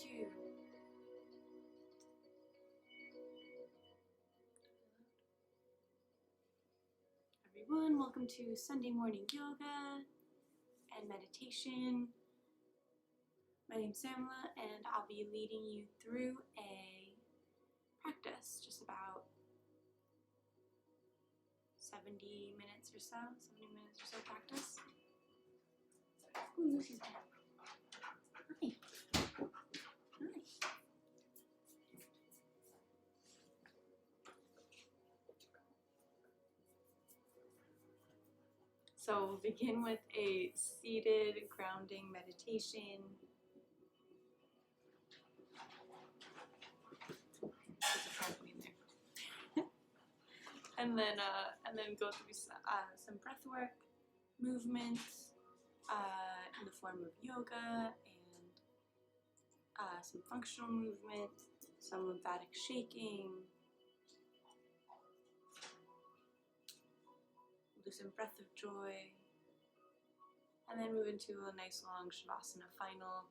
2. Everyone, welcome to Sunday morning yoga and meditation. My name's Samla and I'll be leading you through a practice, just about 70 minutes or so practice. Ooh, Lucy's there. Hi. Hi. So we'll begin with a seated grounding meditation. There's a trampoline there. and then go through some breath work, movements in the form of yoga and some functional movement, some lymphatic shaking. We'll do some breath of joy, and then move into a nice long shavasana final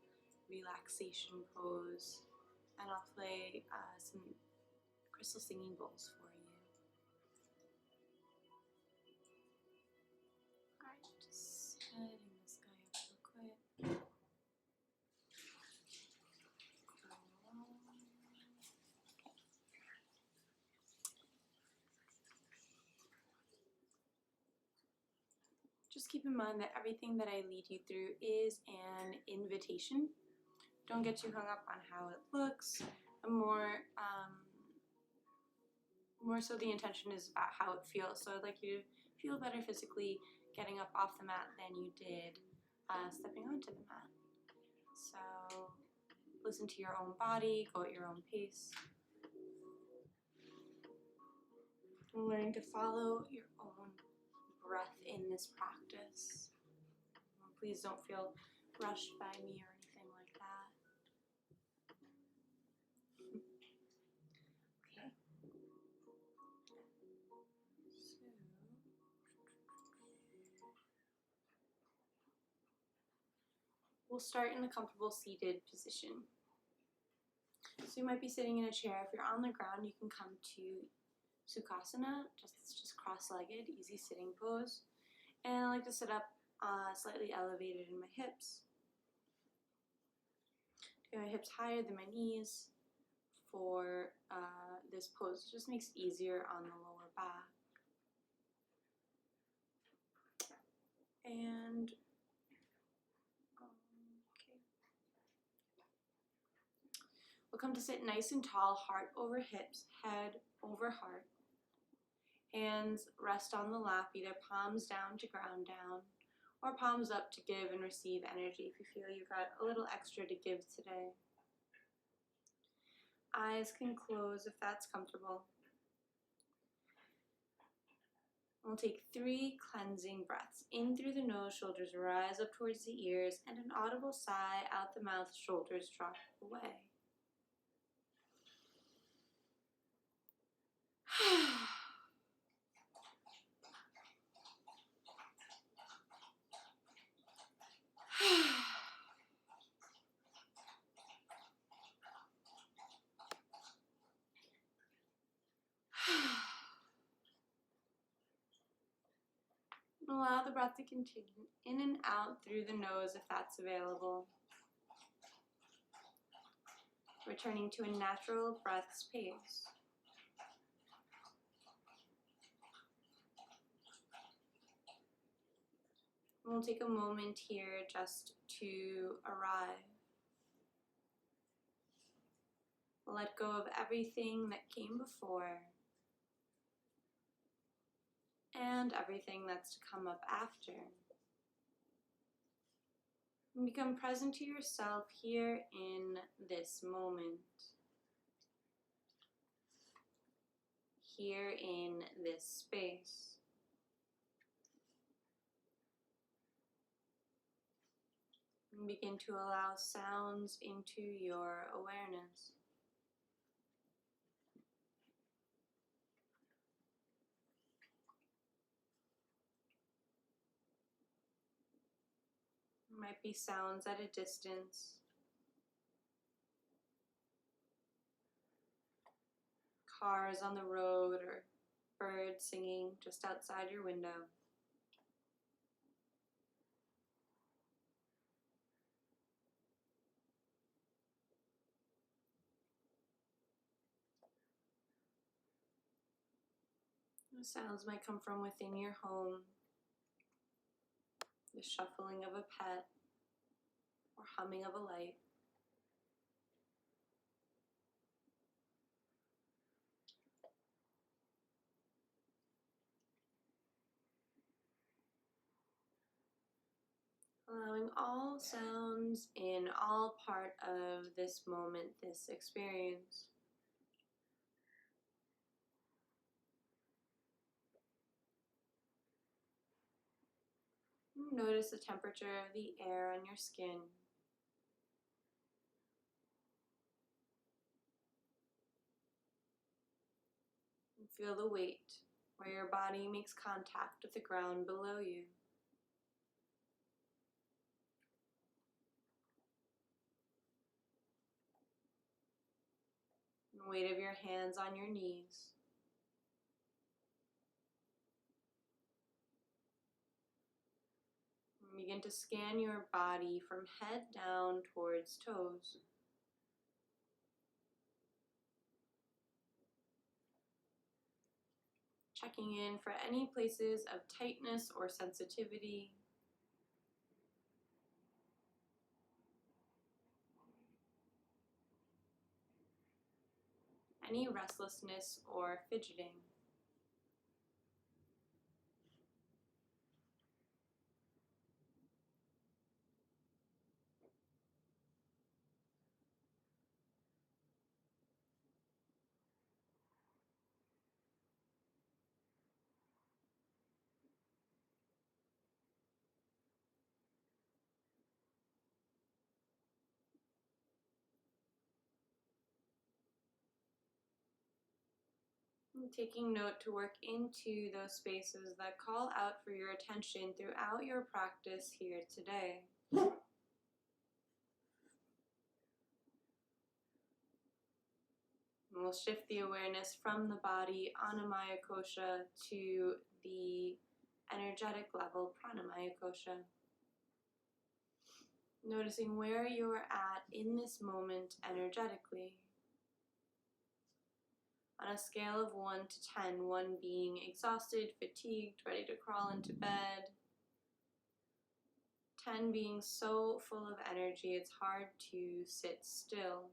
relaxation pose, and I'll play some crystal singing bowls for you. Alright, just setting this guy up real quick. Just keep in mind that everything that I lead you through is an invitation. Don't get too hung up on how it looks. More so the intention is about how it feels. So I'd like you to feel better physically getting up off the mat than you did stepping onto the mat. So listen to your own body, go at your own pace. And learning to follow your own breath in this practice. Please don't feel rushed by me or anything like that. Okay. We'll start in a comfortable seated position. So you might be sitting in a chair. If you're on the ground, you can come to Sukhasana, just cross-legged, easy sitting pose. And I like to sit up slightly elevated in my hips. Get my hips higher than my knees for this pose. It just makes it easier on the lower back. And okay. We'll come to sit nice and tall, heart over hips, head over heart. Hands rest on the lap, either palms down to ground down, or palms up to give and receive energy if you feel you've got a little extra to give today. Eyes can close if that's comfortable. We'll take 3 cleansing breaths. In through the nose, shoulders rise up towards the ears, and an audible sigh out the mouth, shoulders drop away. Allow the breath to continue in and out through the nose if that's available. Returning to a natural breath's pace. We'll take a moment here just to arrive. Let go of everything that came before and everything that's to come up after. And become present to yourself here in this moment. Here in this space. And begin to allow sounds into your awareness. Might be sounds at a distance, cars on the road or birds singing just outside your window. The sounds might come from within your home, the shuffling of a pet or humming of a light. Allowing all sounds in, all part of this moment, this experience. Notice the temperature of the air on your skin. And feel the weight where your body makes contact with the ground below you. The weight of your hands on your knees. And begin to scan your body from head down towards toes. Checking in for any places of tightness or sensitivity. Any restlessness or fidgeting. And taking note to work into those spaces that call out for your attention throughout your practice here today. And we'll shift the awareness from the body, Anamaya Kosha, to the energetic level, Pranamaya Kosha. Noticing where you're at in this moment energetically. On a scale of 1 to 10, 1 being exhausted, fatigued, ready to crawl into bed. 10 being so full of energy it's hard to sit still.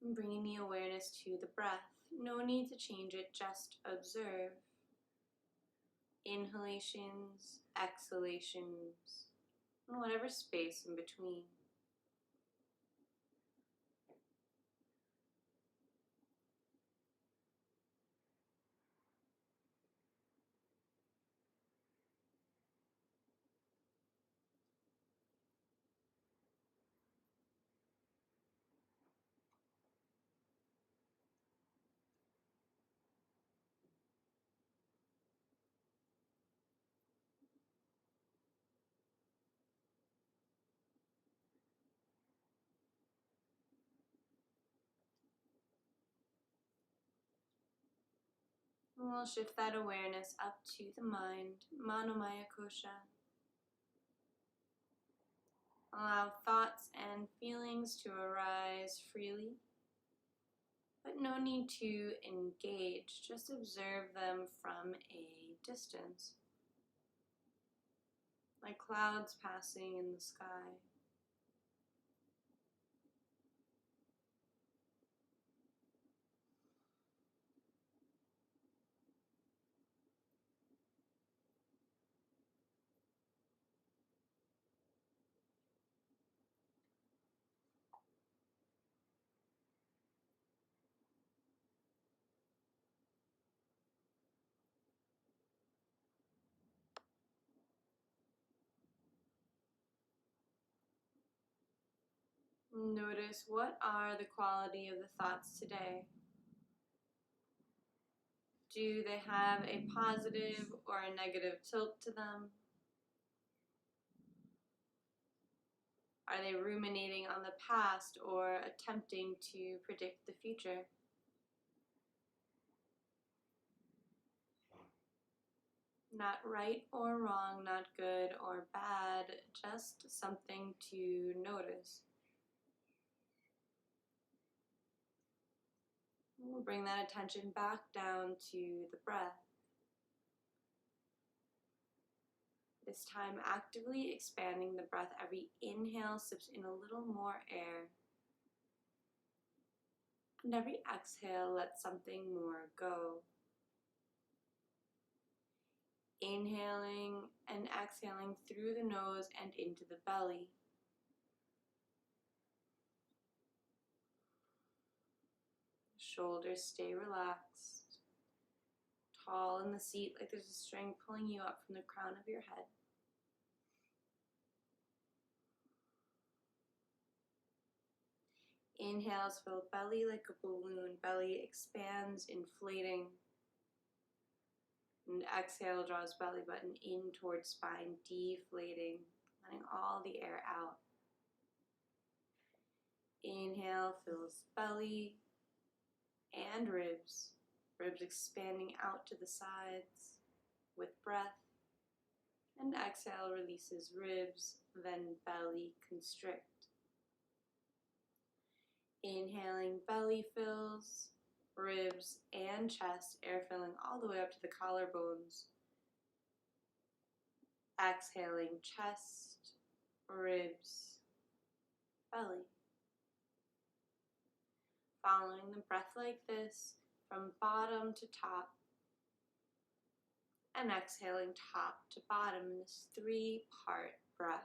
And bringing the awareness to the breath. No need to change it, just observe. Inhalations, exhalations, and whatever space in between. And we'll shift that awareness up to the mind, Manomaya Kosha. Allow thoughts and feelings to arise freely, but no need to engage, just observe them from a distance, like clouds passing in the sky. Notice what are the quality of the thoughts today. Do they have a positive or a negative tilt to them? Are they ruminating on the past or attempting to predict the future? Not right or wrong, not good or bad, just something to notice. We'll bring that attention back down to the breath. This time, actively expanding the breath. Every inhale sips in a little more air. And every exhale lets something more go. Inhaling and exhaling through the nose and into the belly. Shoulders stay relaxed. Tall in the seat like there's a string pulling you up from the crown of your head. Inhales fill belly like a balloon. Belly expands, inflating. And exhale draws belly button in towards spine, deflating, letting all the air out. Inhale fills belly and ribs. Ribs expanding out to the sides with breath. And exhale releases ribs, then belly constrict. Inhaling, belly fills, ribs and chest, air filling all the way up to the collarbones. Exhaling, chest, ribs, belly. Following the breath like this from bottom to top. And exhaling top to bottom in this 3-part breath.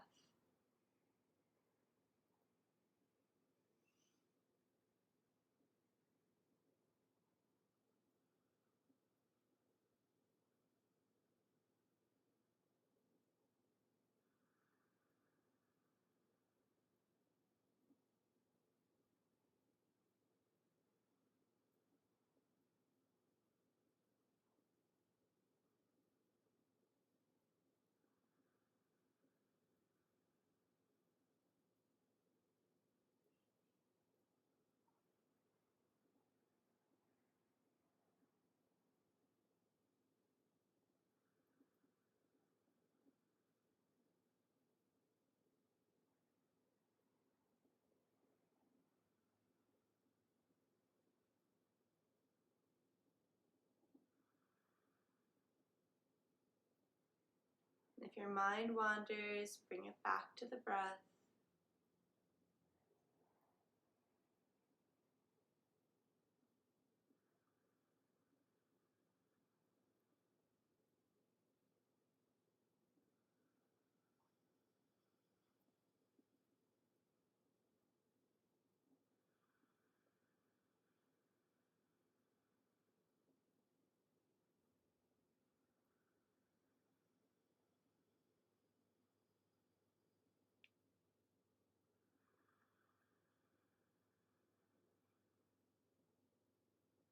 If your mind wanders, bring it back to the breath.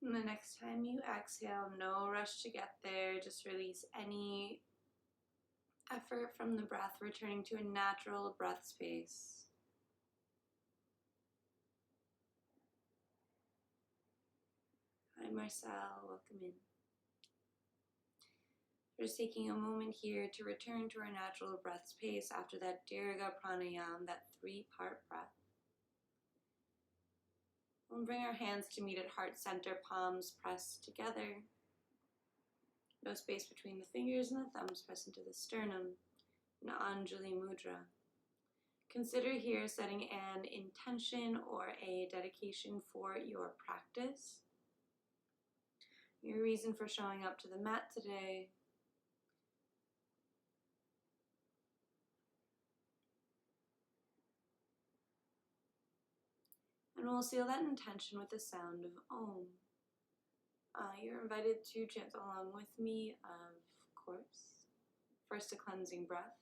And the next time you exhale, no rush to get there, just release any effort from the breath, returning to a natural breath space. Hi Marcel, welcome in. We're just taking a moment here to return to our natural breath space after that Dirga Pranayama, that 3-part breath. We'll bring our hands to meet at heart center, palms pressed together. No space between the fingers and the thumbs pressed into the sternum, an Anjali Mudra. Consider here setting an intention or a dedication for your practice. Your reason for showing up to the mat today. And we'll seal that intention with the sound of Om. You're invited to chant along with me, of course. First, a cleansing breath.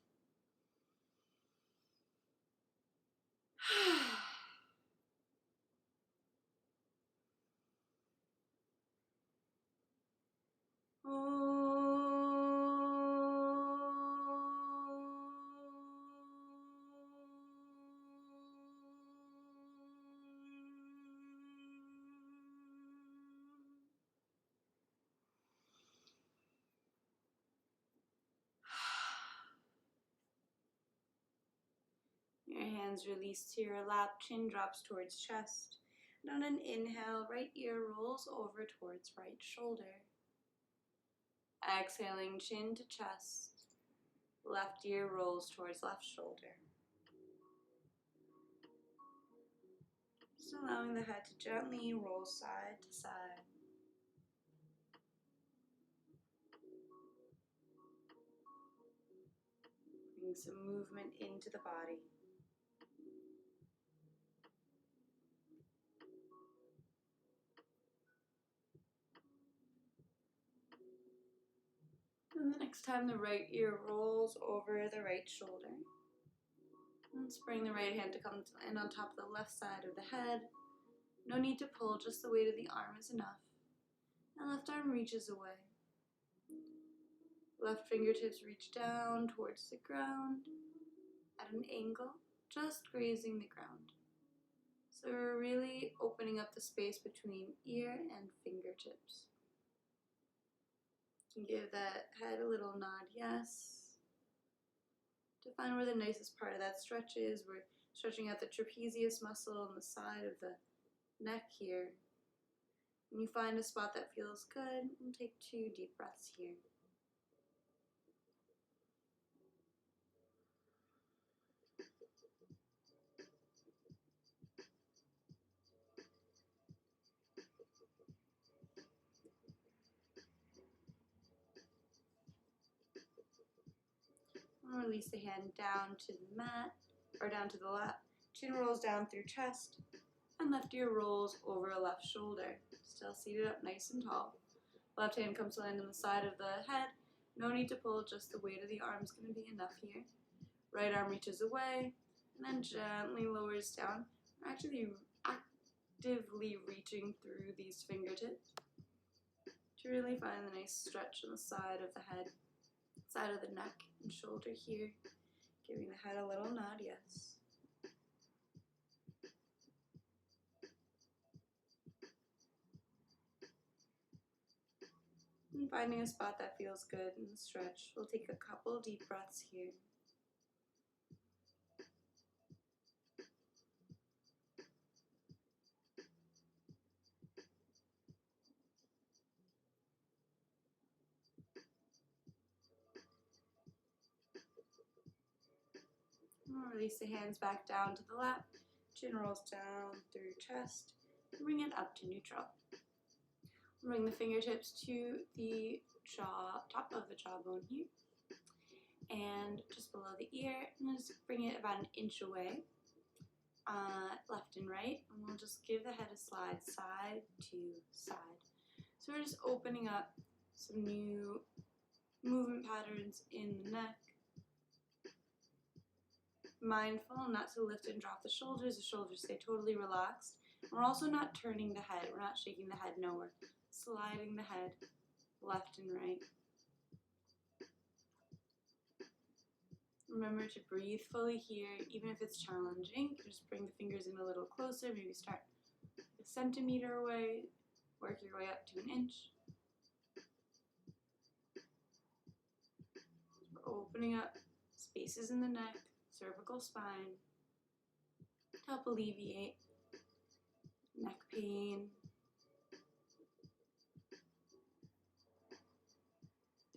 hands release to your lap, chin drops towards chest. And on an inhale, right ear rolls over towards right shoulder. Exhaling, chin to chest. Left ear rolls towards left shoulder. Just allowing the head to gently roll side to side. Bring some movement into the body. And the next time the right ear rolls over the right shoulder. Let's bring the right hand to come in on top of the left side of the head. No need to pull, just the weight of the arm is enough. And left arm reaches away. Left fingertips reach down towards the ground at an angle, just grazing the ground. So we're really opening up the space between ear and fingertips. You can give that head a little nod, yes. To find where the nicest part of that stretch is, we're stretching out the trapezius muscle on the side of the neck here. When you find a spot that feels good, we'll take 2 deep breaths here. And release the hand down to the mat, or down to the lap. Chin rolls down through chest, and left ear rolls over left shoulder. Still seated up nice and tall. Left hand comes to land on the side of the head. No need to pull, just the weight of the arm is going to be enough here. Right arm reaches away, and then gently lowers down. We're actually actively reaching through these fingertips to really find the nice stretch on the side of the head, side of the neck and shoulder here. Giving the head a little nod, yes. And finding a spot that feels good in the stretch. We'll take a couple deep breaths here. We'll release the hands back down to the lap. Chin rolls down through chest. Bring it up to neutral. Bring the fingertips to the jaw, top of the jawbone here, and just below the ear, and just bring it about an inch away, left and right, and we'll just give the head a slide side to side. So we're just opening up some new movement patterns in the neck. Mindful not to lift and drop the shoulders stay totally relaxed. We're also not turning the head, we're not shaking the head, no, we're sliding the head left and right. Remember to breathe fully here, even if it's challenging. Just bring the fingers in a little closer, maybe start a centimeter away, work your way up to an inch. We're opening up spaces in the neck, cervical spine, to help alleviate neck pain.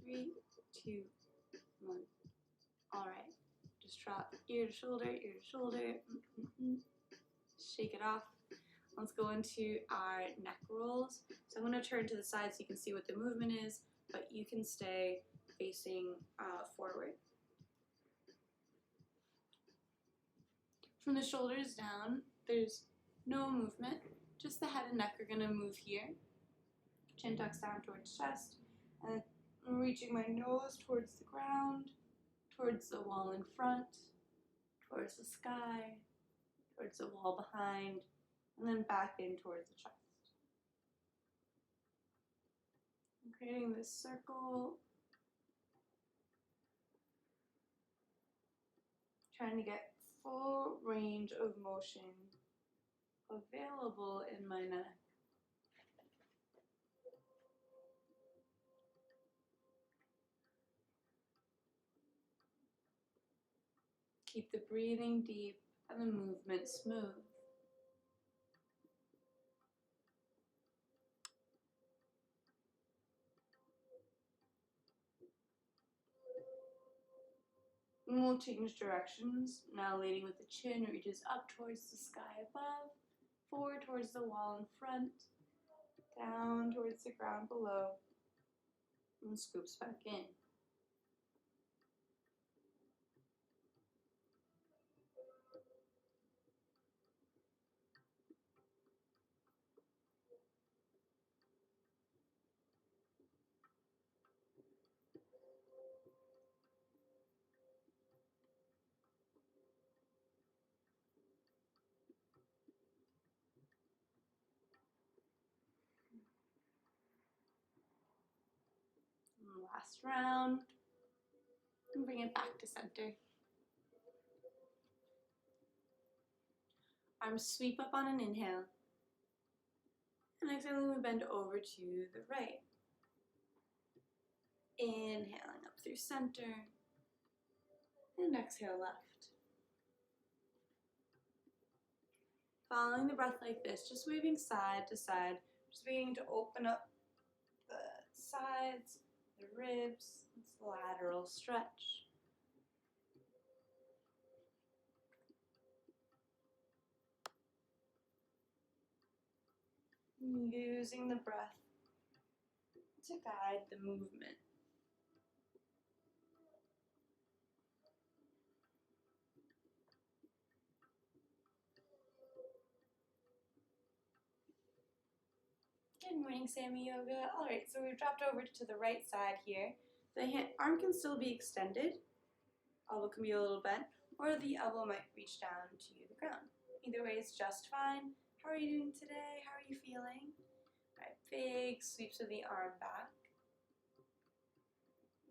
3, 2, 1. All right, just drop ear to shoulder, shake it off. Let's go into our neck rolls. So I'm going to turn to the side so you can see what the movement is, but you can stay facing forward. From the shoulders down, there's no movement, just the head and neck are going to move here. Chin tucks down towards chest, and I'm reaching my nose towards the ground, towards the wall in front, towards the sky, towards the wall behind, and then back in towards the chest. I'm creating this circle, trying to get full range of motion available in my neck. Keep the breathing deep and the movement smooth. And we'll change directions. Now leading with the chin reaches up towards the sky above, forward towards the wall in front, down towards the ground below, and scoops back in. And last round, and bring it back to center. Arms sweep up on an inhale, and exhaling we bend over to the right. Inhaling up through center, and exhale left. Following the breath like this, just waving side to side, just beginning to open up the sides, the ribs, this lateral stretch. Using the breath to guide the movement. Good morning, Sammy Yoga. All right, so we've dropped over to the right side here. The arm can still be extended, elbow can be a little bent, or the elbow might reach down to the ground. Either way is just fine. How are you doing today? How are you feeling? All right, big sweeps of the arm back.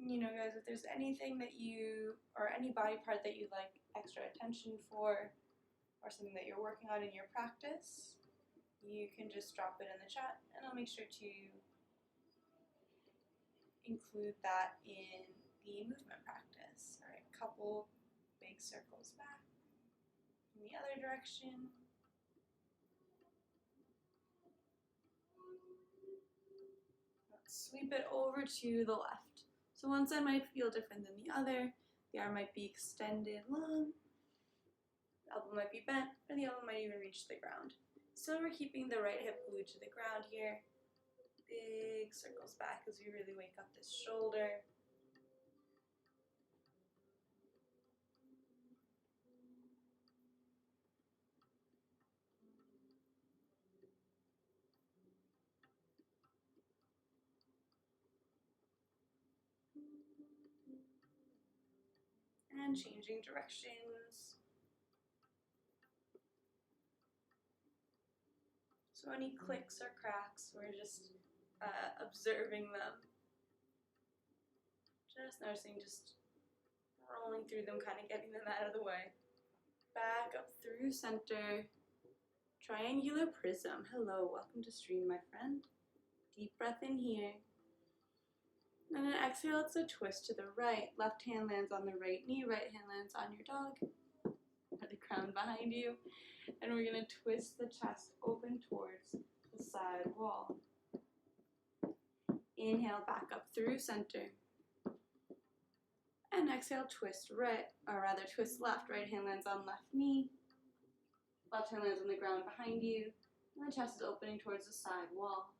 You know, guys, if there's anything that you, or any body part that you'd like extra attention for, or something that you're working on in your practice, you can just drop it in the chat, and I'll make sure to include that in the movement practice. All right, couple big circles back in the other direction. Let's sweep it over to the left. So one side might feel different than the other. The arm might be extended long, the elbow might be bent, or the elbow might even reach the ground. So we're keeping the right hip glued to the ground here. Big circles back as we really wake up this shoulder. And changing directions. So any clicks or cracks, we're just observing them. Just noticing, just rolling through them, kind of getting them out of the way. Back up through center. Triangular prism. Hello, welcome to stream, my friend. Deep breath in here. And then exhale, it's a twist to the right. Left hand lands on the right knee, right hand lands on your dog, or the ground behind you. And we're gonna twist the chest open towards the side wall. Inhale, back up through center. And exhale, twist right, or rather twist left. Right hand lands on left knee. Left hand lands on the ground behind you. And the chest is opening towards the side wall.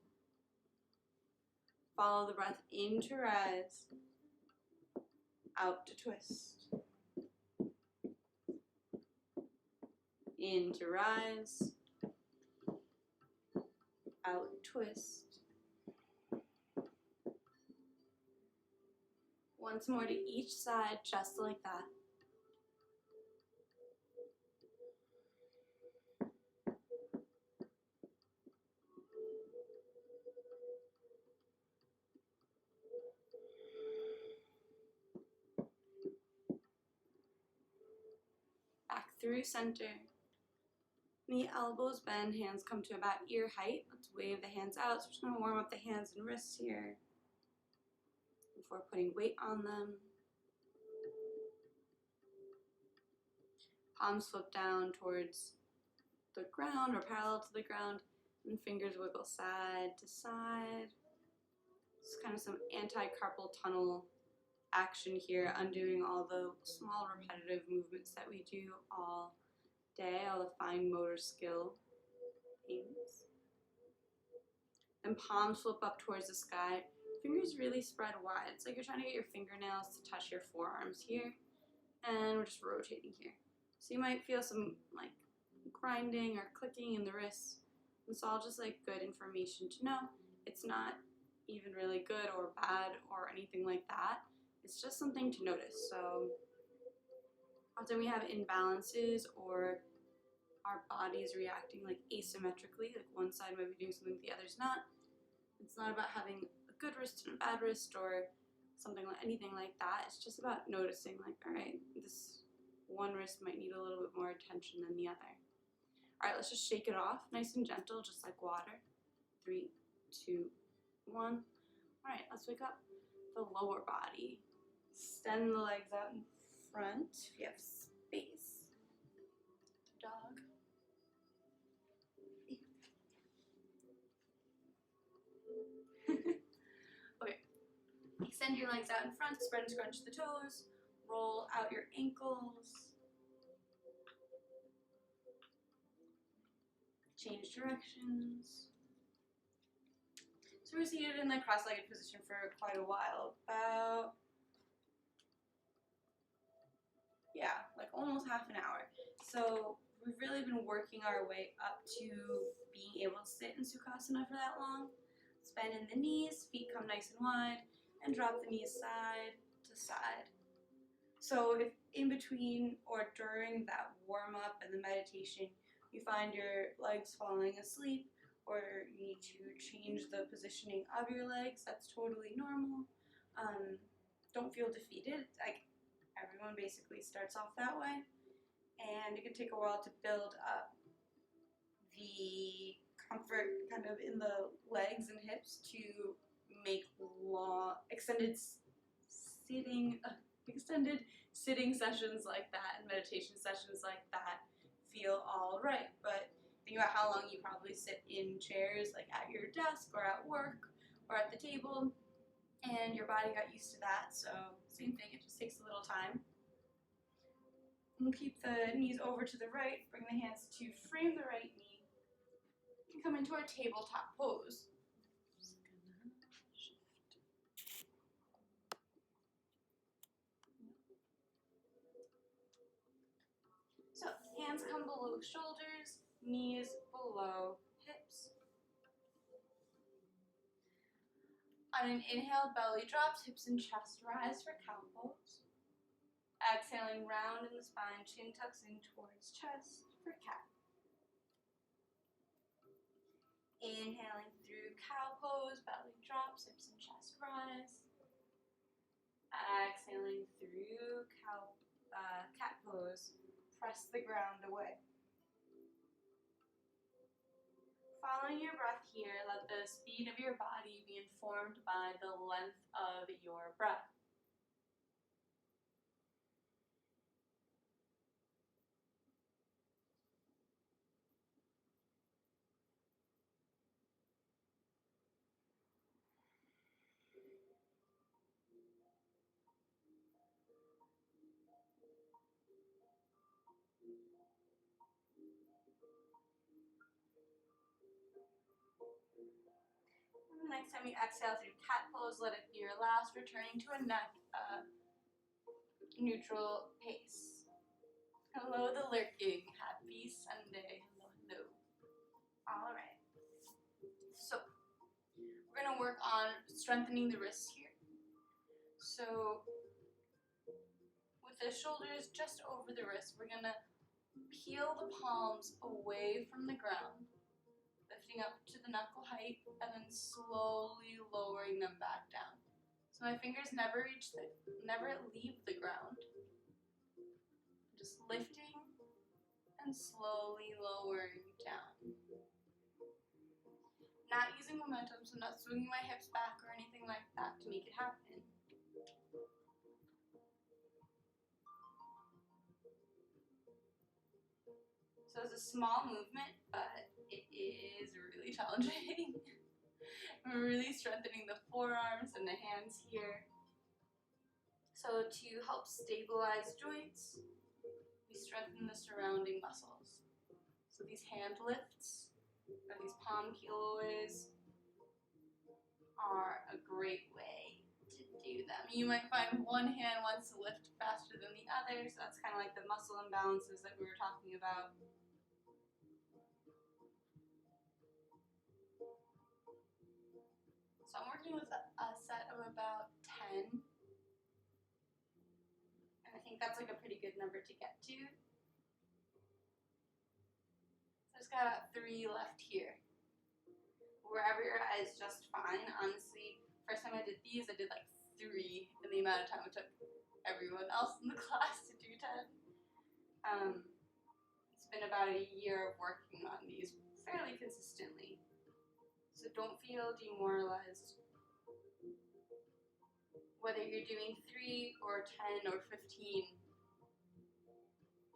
Follow the breath in to rise. Out to twist. In to rise. Out, twist. Once more to each side, just like that. Back through center. The elbows bend, hands come to about ear height. Let's wave the hands out. So we're just going to warm up the hands and wrists here before putting weight on them. Palms flip down towards the ground or parallel to the ground, and fingers wiggle side to side. It's kind of some anti-carpal tunnel action here, undoing all the small repetitive movements that we do all day, all the fine motor skill things. And palms flip up towards the sky. Fingers really spread wide. It's like you're trying to get your fingernails to touch your forearms here. And we're just rotating here. So you might feel some like grinding or clicking in the wrists. It's all just like good information to know. It's not even really good or bad or anything like that. It's just something to notice. So often we have imbalances or our body's reacting like asymmetrically, like one side might be doing something the other's not. It's not about having a good wrist and a bad wrist or something like anything like that. It's just about noticing like, all right, this one wrist might need a little bit more attention than the other. All right, let's just shake it off, nice and gentle, just like water. 3, 2, 1. All right, let's wake up the lower body. Extend the legs out in front if you have space. Dog. Okay. Extend your legs out in front, spread and scrunch the toes, roll out your ankles. Change directions. So we're seated in the cross-legged position for quite a while, about, yeah, like almost half an hour. So we've really been working our way up to being able to sit in Sukhasana for that long. Bend in the knees, feet come nice and wide, and drop the knees side to side. So if in between or during that warm-up and the meditation, you find your legs falling asleep, or you need to change the positioning of your legs, that's totally normal. Don't feel defeated. Like, everyone basically starts off that way, and it can take a while to build up the comfort kind of in the legs and hips to make long extended sitting sessions like that and meditation sessions like that feel all right. But think about how long you probably sit in chairs like at your desk or at work or at the table, and your body got used to that. So same thing, it just takes a little time. And keep the knees over to the right, bring the hands to frame the right knee, and come into our tabletop pose. So hands come below shoulders, knees below hips. On an inhale, belly drops, hips and chest rise for cow pose. Exhaling, round in the spine, chin tucks in towards chest for cat. Inhaling through cow pose, belly drops, hips and chest rise. Exhaling through cat pose, press the ground away. Following your breath here, let the speed of your body be informed by the length of your breath. Next time you exhale through cat pose, let it be your last, returning to a neutral pace. Hello, the lurking. Happy Sunday. Hello, hello. All right. So we're gonna work on strengthening the wrists here. So with the shoulders just over the wrist, we're gonna peel the palms away from the ground, lifting up to the knuckle height, and then slowly lowering them back down. So my fingers never leave the ground. Just lifting and slowly lowering down. Not using momentum, so not swinging my hips back or anything like that to make it happen. So it's a small movement, but it is really challenging. We're really strengthening the forearms and the hands here. So to help stabilize joints, we strengthen the surrounding muscles. So these hand lifts, or these palm kiloways, are a great way to do them. You might find one hand wants to lift faster than the other, so that's kind of like the muscle imbalances that we were talking about. So I'm working with a set of about 10. And I think that's like a pretty good number to get to. So I just got 3 left here. Wherever you're at is just fine. Honestly, first time I did these, I did like 3 in the amount of time it took everyone else in the class to do 10. It's been about a year of working on these fairly consistently. So don't feel demoralized. Whether you're doing 3 or 10 or 15,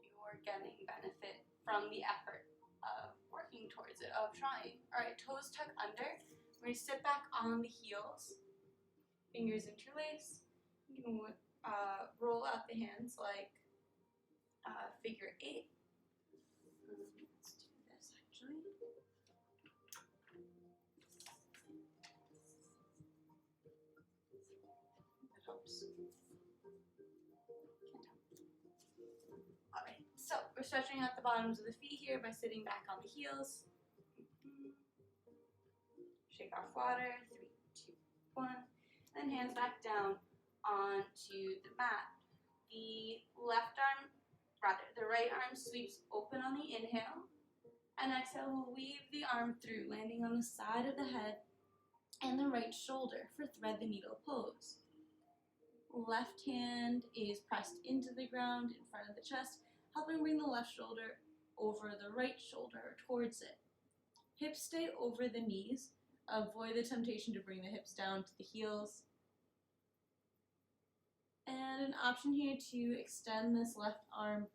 you're getting benefit from the effort of working towards it, of trying. Alright, toes tuck under. We're going to sit back on the heels. Fingers interlace. You can roll out the hands like figure 8. Let's do this actually. That helps. Alright, so we're stretching out the bottoms of the feet here by sitting back on the heels. Shake off water. 3, 2, 1. And hands back down onto the mat. The right arm sweeps open on the inhale. And exhale, we'll weave the arm through, landing on the side of the head and the right shoulder for thread the needle pose. Left hand is pressed into the ground in front of the chest, helping bring the left shoulder over the right shoulder towards it. Hips stay over the knees. Avoid the temptation to bring the hips down to the heels. And an option here to extend this left arm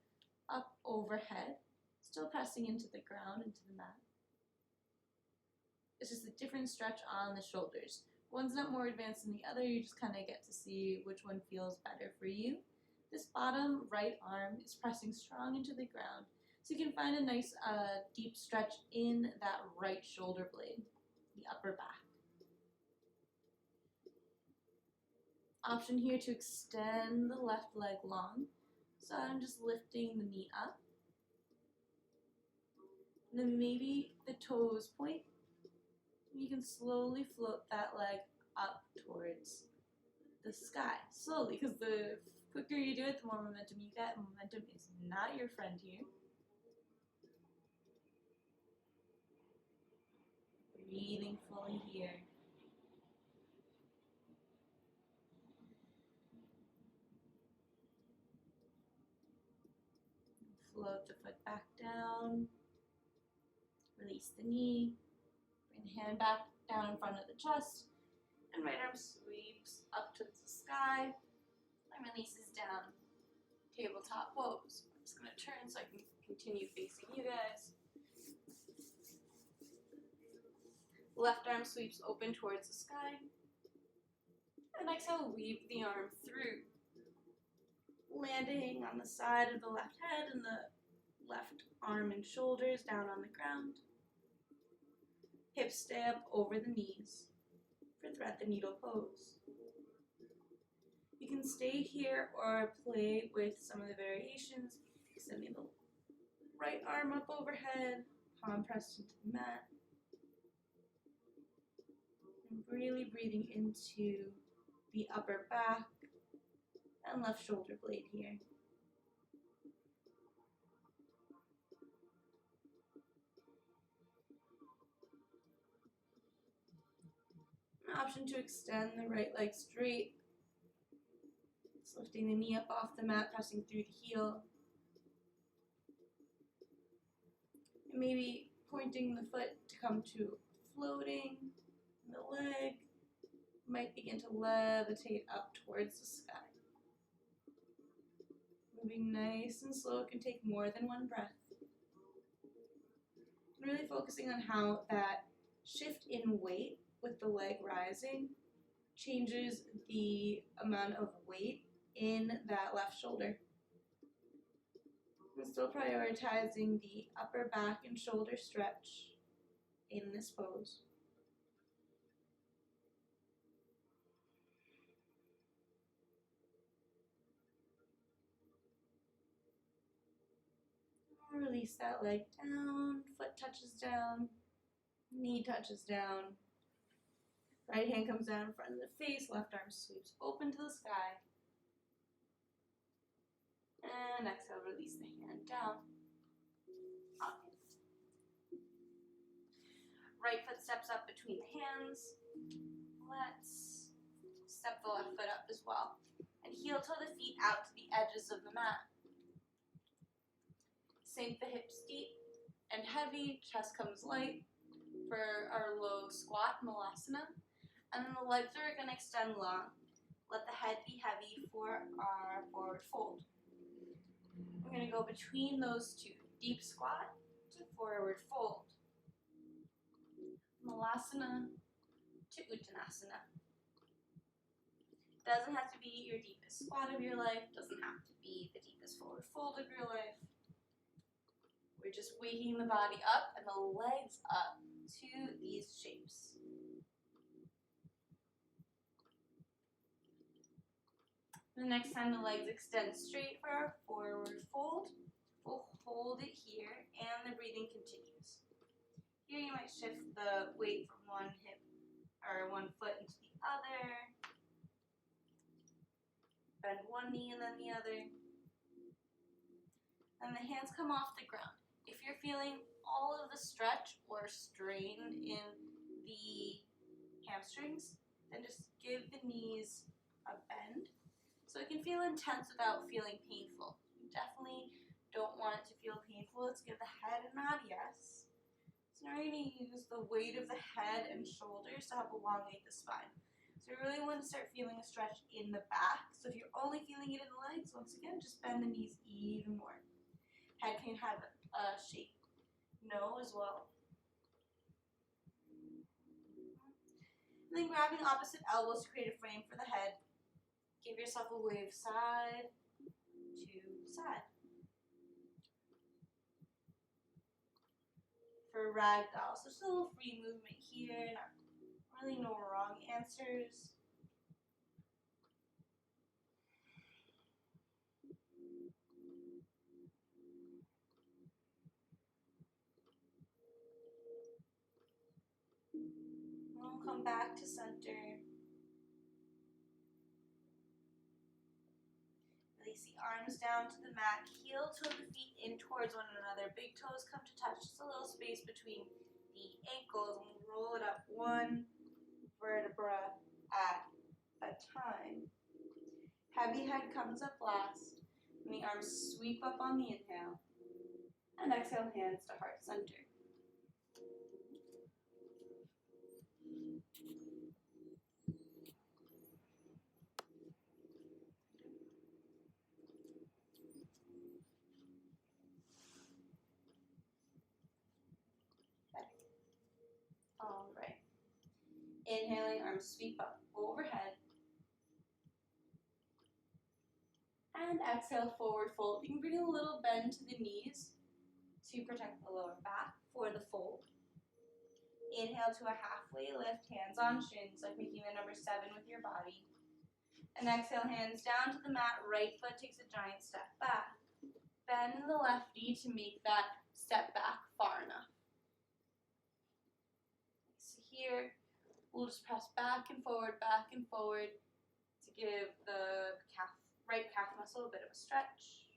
up overhead, still pressing into the ground, into the mat. It's just a different stretch on the shoulders. One's not more advanced than the other, you just kind of get to see which one feels better for you. This bottom right arm is pressing strong into the ground, so you can find a nice deep stretch in that right shoulder blade, the upper back. Option here to extend the left leg long, so I'm just lifting the knee up. And then maybe the toes point. You can slowly float that leg up towards the sky. Slowly, because the quicker you do it, the more momentum you get. Momentum is not your friend here. Breathing fully here. Float the foot back down. Release the knee. Bring the hand back down in front of the chest. And right arm sweeps up to the sky and releases down. Tabletop pose. I'm just going to turn so I can continue facing you guys. Left arm sweeps open towards the sky. And exhale, weave the arm through. Landing on the side of the left head and the left arm and shoulders down on the ground. Hips stay up over the knees for thread the needle pose. You can stay here or play with some of the variations, extending the right arm up overhead, palm pressed into the mat. And really breathing into the upper back and left shoulder blade here. An option to extend the right leg straight. Just lifting the knee up off the mat, pressing through the heel. And maybe pointing the foot to come to floating. And the leg might begin to levitate up towards the sky. Moving nice and slow, it can take more than one breath. Really focusing on how that shift in weight with the leg rising changes the amount of weight in that left shoulder. I'm still prioritizing the upper back and shoulder stretch in this pose. Release that leg down, foot touches down, knee touches down. Right hand comes down in front of the face, left arm sweeps open to the sky. And exhale, release the hand down. Up. Right foot steps up between the hands. Let's step the left foot up as well. And heel toe the feet out to the edges of the mat. Sink the hips deep and heavy, chest comes light for our low squat, malasana. And then the legs are going to extend long. Let the head be heavy for our forward fold. We're going to go between those two, deep squat to forward fold. Malasana to Uttanasana. Doesn't have to be your deepest squat of your life, doesn't have to be the deepest forward fold of your life. We're just waking the body up and the legs up to these shapes. The next time the legs extend straight for our forward fold, we'll hold it here and the breathing continues. Here you might shift the weight from one hip or one foot into the other. Bend one knee and then the other. And the hands come off the ground. If you're feeling all of the stretch or strain in the hamstrings, then just give the knees a bend. So it can feel intense without feeling painful. You definitely don't want it to feel painful. Let's give the head a nod yes. So now we're going to use the weight of the head and shoulders to help elongate the spine. So we really want to start feeling a stretch in the back. So if you're only feeling it in the legs, once again, just bend the knees even more. Head can have a shape. No as well. And then grabbing opposite elbows to create a frame for the head. Give yourself a wave side to side. For ragdoll, so just a little free movement here, not really no wrong answers. We'll come back to center. Release the arms down to the mat, heel toe the feet in towards one another. Big toes come to touch, just a little space between the ankles, and we'll roll it up one vertebra at a time. Heavy head comes up last, and the arms sweep up on the inhale, and exhale, hands to heart center. All right. Inhaling, arms sweep up overhead. And exhale, forward fold. You can bring a little bend to the knees to protect the lower back for the fold. Inhale to a halfway lift, hands on shins, like making the number 7 with your body. And exhale, hands down to the mat. Right foot takes a giant step back. Bend the left knee to make that step back far enough. Here, we'll just press back and forward to give the right calf muscle a bit of a stretch.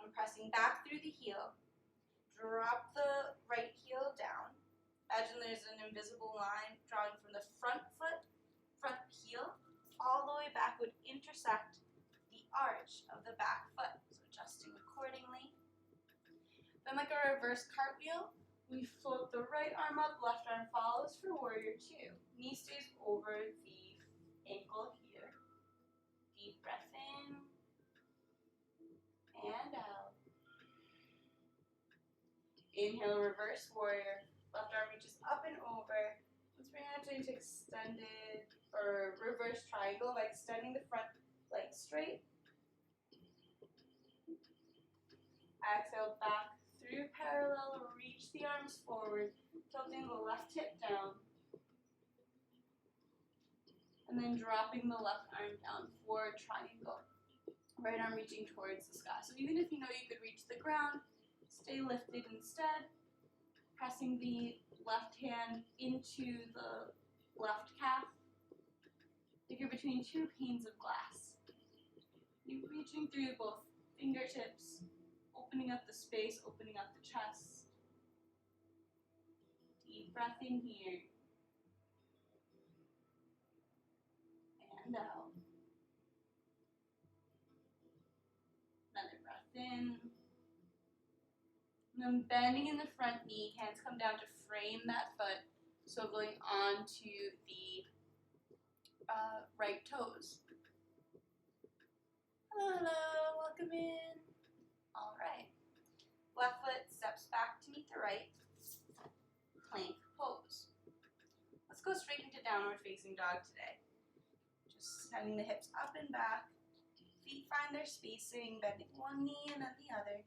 I'm pressing back through the heel. Drop the right heel down. Imagine there's an invisible line drawing from the front foot, front heel, all the way back would intersect the arch of the back foot. Adjusting accordingly. Then like a reverse cartwheel, we float the right arm up, left arm follows for warrior 2. Knee stays over the ankle here. Deep breath in and out. Inhale, reverse warrior. Left arm reaches up and over. Let's bring it into extended or reverse triangle by extending the front leg straight. Exhale, back through parallel. Reach the arms forward, tilting the left hip down. And then dropping the left arm down for triangle. Right arm reaching towards the sky. So even if you know you could reach the ground, stay lifted instead. Pressing the left hand into the left calf. Like you're between two panes of glass. You're reaching through both fingertips, opening up the space, opening up the chest. Deep breath in here. And out. Another breath in. And then bending in the front knee, hands come down to frame that foot. So going on to the right toes. Hello, welcome in. All right. Left foot steps back to meet the right. Plank pose. Let's go straight into downward facing dog today. Just sending the hips up and back. Feet find their spacing, bending one knee and then the other.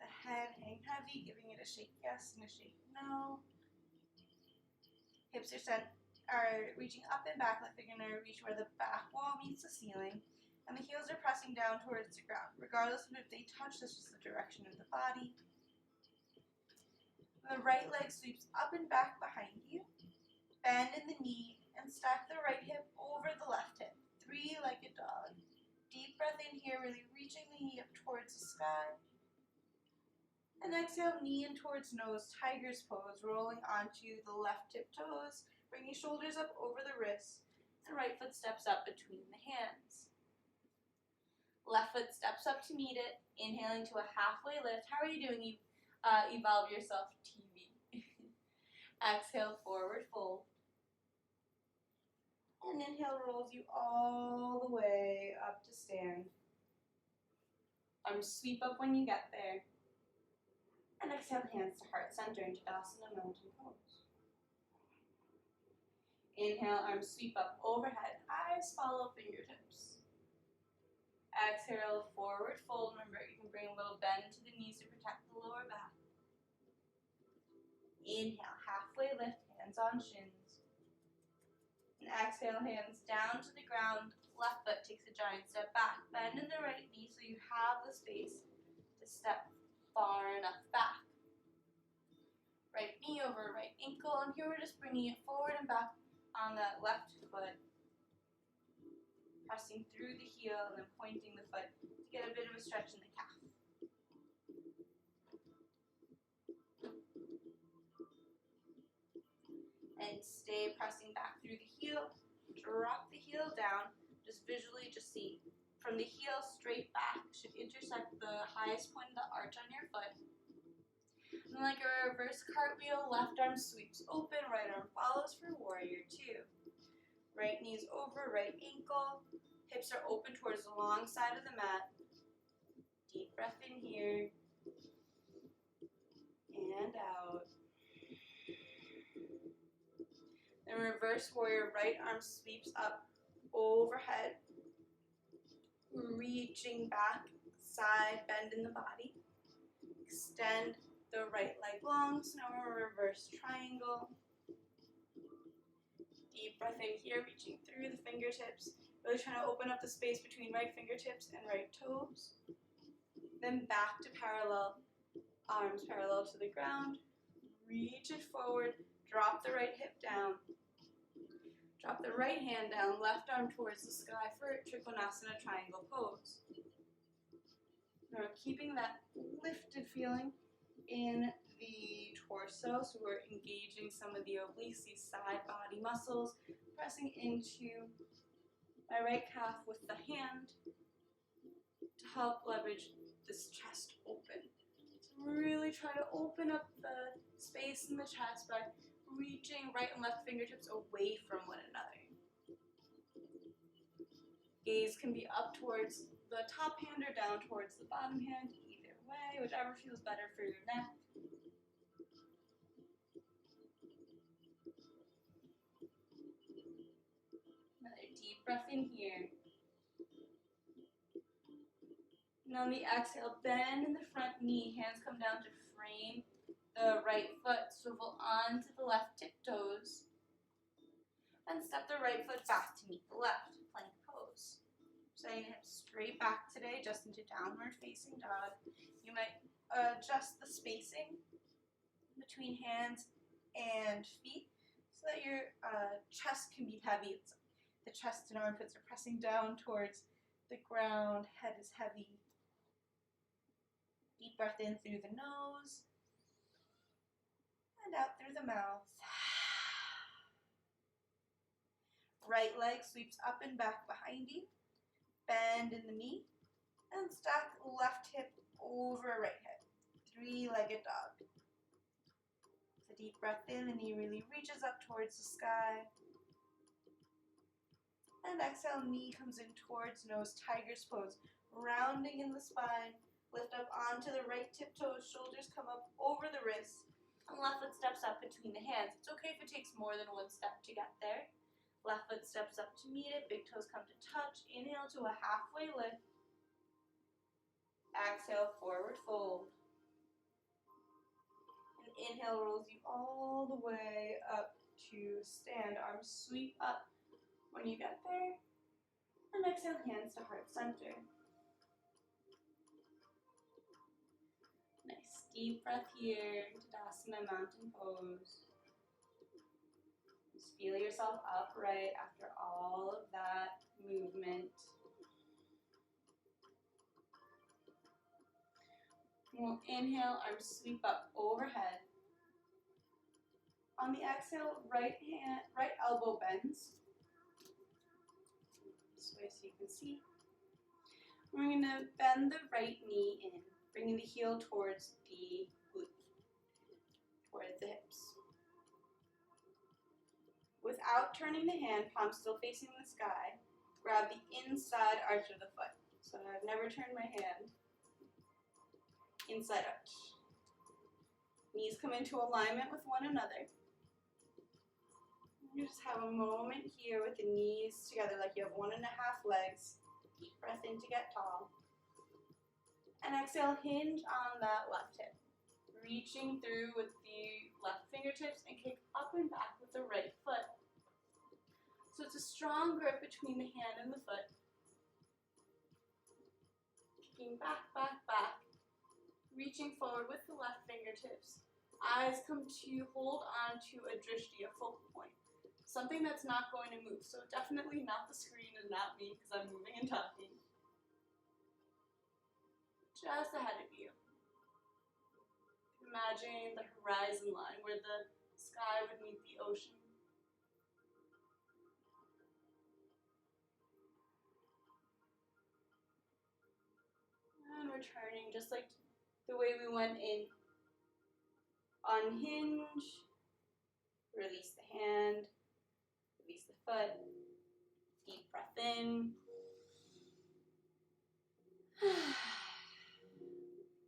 The head hang heavy, giving it a shake yes and a shake no. Hips are reaching up and back like they're going to reach where the back wall meets the ceiling. And the heels are pressing down towards the ground. Regardless of if they touch, that's just the direction of the body. The right leg sweeps up and back behind you. Bend in the knee and stack the right hip over the left hip. Three-legged dog. Deep breath in here, really reaching the knee up towards the sky. And exhale, knee in towards nose, tiger's pose, rolling onto the left tip toes, bringing shoulders up over the wrists, and right foot steps up between the hands. Left foot steps up to meet it, inhaling to a halfway lift. How are you doing? Evolve Yourself TV. Exhale, forward fold. And inhale rolls you all the way up to stand. Arms sweep up when you get there. And exhale, hands to heart center into asana, mountain pose. Inhale, arms sweep up overhead. Eyes follow fingertips. Exhale, forward fold. Remember, you can bring a little bend into the knees to protect the lower back. Inhale, halfway lift, hands on shins. And exhale, hands down to the ground. Left foot takes a giant step back. Bend in the right knee so you have the space to step far enough back. Right knee over right ankle, and here we're just bringing it forward and back on that left foot. Pressing through the heel and then pointing the foot to get a bit of a stretch in the calf. And stay pressing back through the heel. Drop the heel down. Just visually just see from the heel straight back should intersect the highest point of the arch on your foot. And like a reverse cartwheel, left arm sweeps open, right arm follows for warrior two. Right knee's over right ankle. Hips are open towards the long side of the mat. Deep breath in here. And out. Then reverse warrior, right arm sweeps up overhead. Reaching back, side bend in the body. Extend the right leg long, so now we're a reverse triangle. Deep breath in here, reaching through the fingertips. Really trying to open up the space between right fingertips and right toes. Then back to parallel, arms parallel to the ground. Reach it forward, drop the right hip down. Drop the right hand down, left arm towards the sky for Trikonasana triangle pose. Now we're keeping that lifted feeling in the torso, so we're engaging some of the obliques, these side body muscles, pressing into my right calf with the hand to help leverage this chest open. So Really try to open up the space in the chest by reaching right and left fingertips away from one another. Gaze can be up towards the top hand or down towards the bottom hand, either way, whichever feels better for your neck. Another deep breath in here. And on the exhale, bend in the front knee, hands come down to frame the right foot, swivel onto the left tiptoes, and step the right foot back to meet the left, plank pose. Setting the hips straight back today, just into downward facing dog. You might adjust the spacing between hands and feet so that your chest can be heavy. The chest and armpits are pressing down towards the ground, head is heavy. Deep breath in through the nose and out through the mouth. Right leg sweeps up and back behind you. Bend in the knee and stack left hip over right hip. Three-legged dog. With a deep breath in, the knee really reaches up towards the sky. And exhale, knee comes in towards nose, tiger's pose. Rounding in the spine, lift up onto the right tiptoes, shoulders come up over the wrists, and left foot steps up between the hands. It's okay if it takes more than one step to get there. Left foot steps up to meet it, big toes come to touch. Inhale to a halfway lift. Exhale, forward fold. And inhale rolls you all the way up to stand. Arms sweep up when you get there. And exhale, hands to heart center. Nice deep breath here, Tadasana mountain pose. Just feel yourself upright after all of that movement. We'll inhale, arms sweep up overhead. On the exhale, right elbow bends. This way so you can see. We're going to bend the right knee in, bringing the heel towards the glute, towards the hips. Without turning the hand, palm still facing the sky, grab the inside arch of the foot. So I've never turned my hand. Inside arch. Knees come into alignment with one another. You just have a moment here with the knees together like you have 1.5 legs. Deep breath in to get tall. And exhale, hinge on that left hip. Reaching through with the left fingertips and kick up and back with the right foot. So it's a strong grip between the hand and the foot. Kicking back, back, back. Reaching forward with the left fingertips. Eyes come to hold on to a drishti, a focal point. Something that's not going to move. So definitely not the screen and not me because I'm moving and talking. Just ahead of you. Imagine the horizon line where the sky would meet the ocean. And returning just like the way we went in. Unhinge. Release the hand. Release the foot. Deep breath in.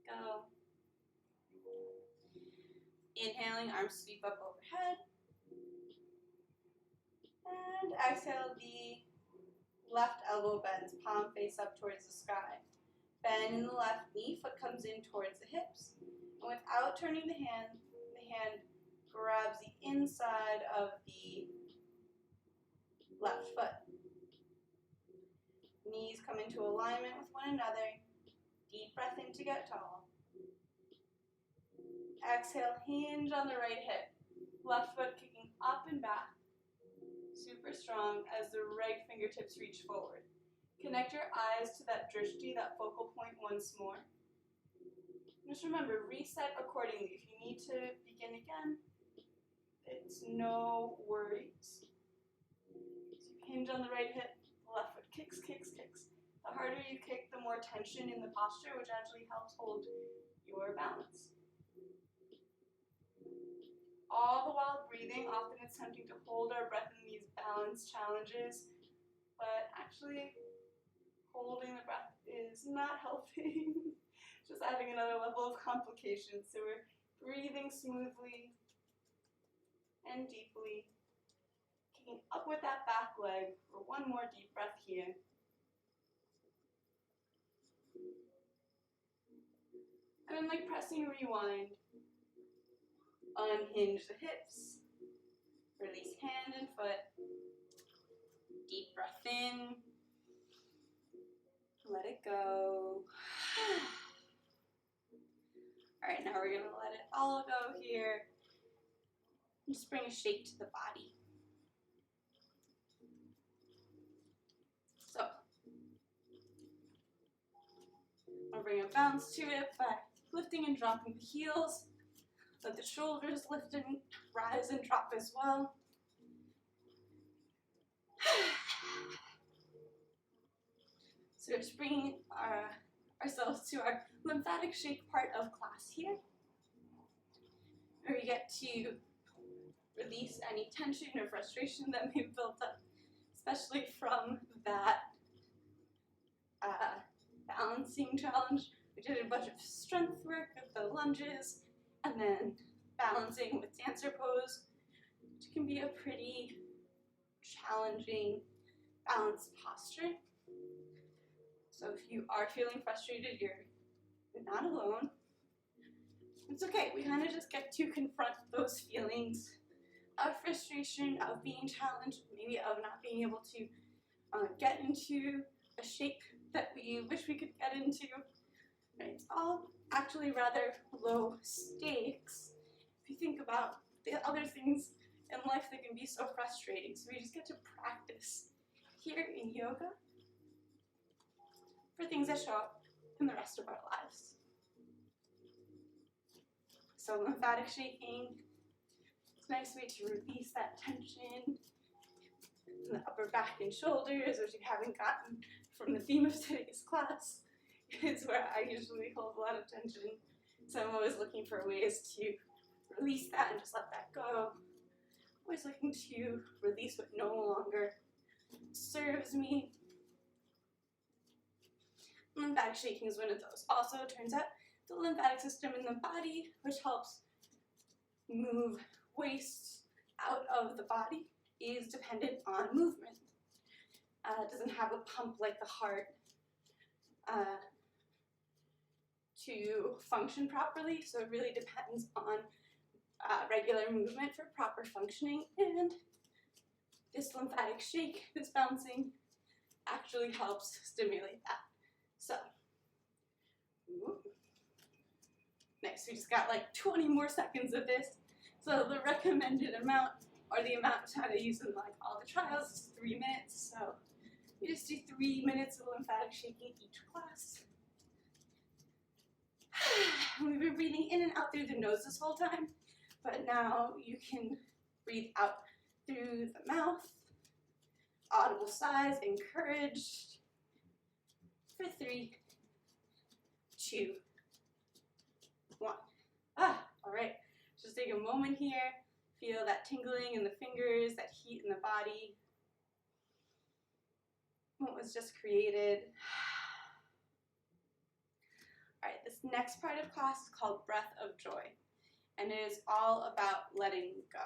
Go. Inhaling, arms sweep up overhead. And exhale, the left elbow bends, palm face up towards the sky. Bend in the left knee, foot comes in towards the hips. And without turning the hand grabs the inside of the left foot. Knees come into alignment with one another. Deep breath in to get tall. Exhale, hinge on the right hip. Left foot kicking up and back. Super strong as the right fingertips reach forward. Connect your eyes to that drishti, that focal point once more. Just remember, reset accordingly. If you need to begin again, it's no worries. So you hinge on the right hip, the left foot kicks, kicks, kicks. The harder you kick, the more tension in the posture, which actually helps hold your balance. All the while breathing. Often it's tempting to hold our breath in these balance challenges, but actually holding the breath is not helping. Just adding another level of complication. So we're breathing smoothly and deeply, kicking up with that back leg for one more deep breath here. And then like pressing rewind. Unhinge the hips. Release hand and foot. Deep breath in. Let it go. Alright, now we're gonna let it all go here. Just bring a shake to the body. So, I'll bring a bounce to it by lifting and dropping the heels. Let the shoulders lift and rise and drop as well. So we're just bringing ourselves to our lymphatic shake part of class here, where we get to release any tension or frustration that may have built up, especially from that balancing challenge. We did a bunch of strength work with the lunges, and then balancing with dancer pose, which can be a pretty challenging balance posture. So if you are feeling frustrated, you're not alone. It's okay, we kind of just get to confront those feelings of frustration, of being challenged, maybe of not being able to get into a shape that we wish we could get into. Right? It's all actually rather low stakes if you think about the other things in life that can be so frustrating. So we just get to practice here in yoga for things that show up in the rest of our lives. So lymphatic shaking, it's a nice way to release that tension in the upper back and shoulders, which you haven't gotten from the theme of today's class. It's where I usually hold a lot of tension. So I'm always looking for ways to release that and just let that go. Always looking to release what no longer serves me. Lymphatic shaking is one of those. Also, it turns out the lymphatic system in the body, which helps move waste out of the body, is dependent on movement. It doesn't have a pump like the heart to function properly, so it really depends on regular movement for proper functioning, and this lymphatic shake, this bouncing, actually helps stimulate that. So, next we just got like 20 more seconds of this. So the recommended amount, or the amount of time they use in like all the trials, is 3 minutes. So we just do 3 minutes of lymphatic shaking each class. We've been breathing in and out through the nose this whole time, but now you can breathe out through the mouth. Audible sighs encouraged. For 3, 2, 1. All right. Just take a moment here. Feel that tingling in the fingers, that heat in the body. What was just created. All right, this next part of class is called Breath of Joy, and it is all about letting go.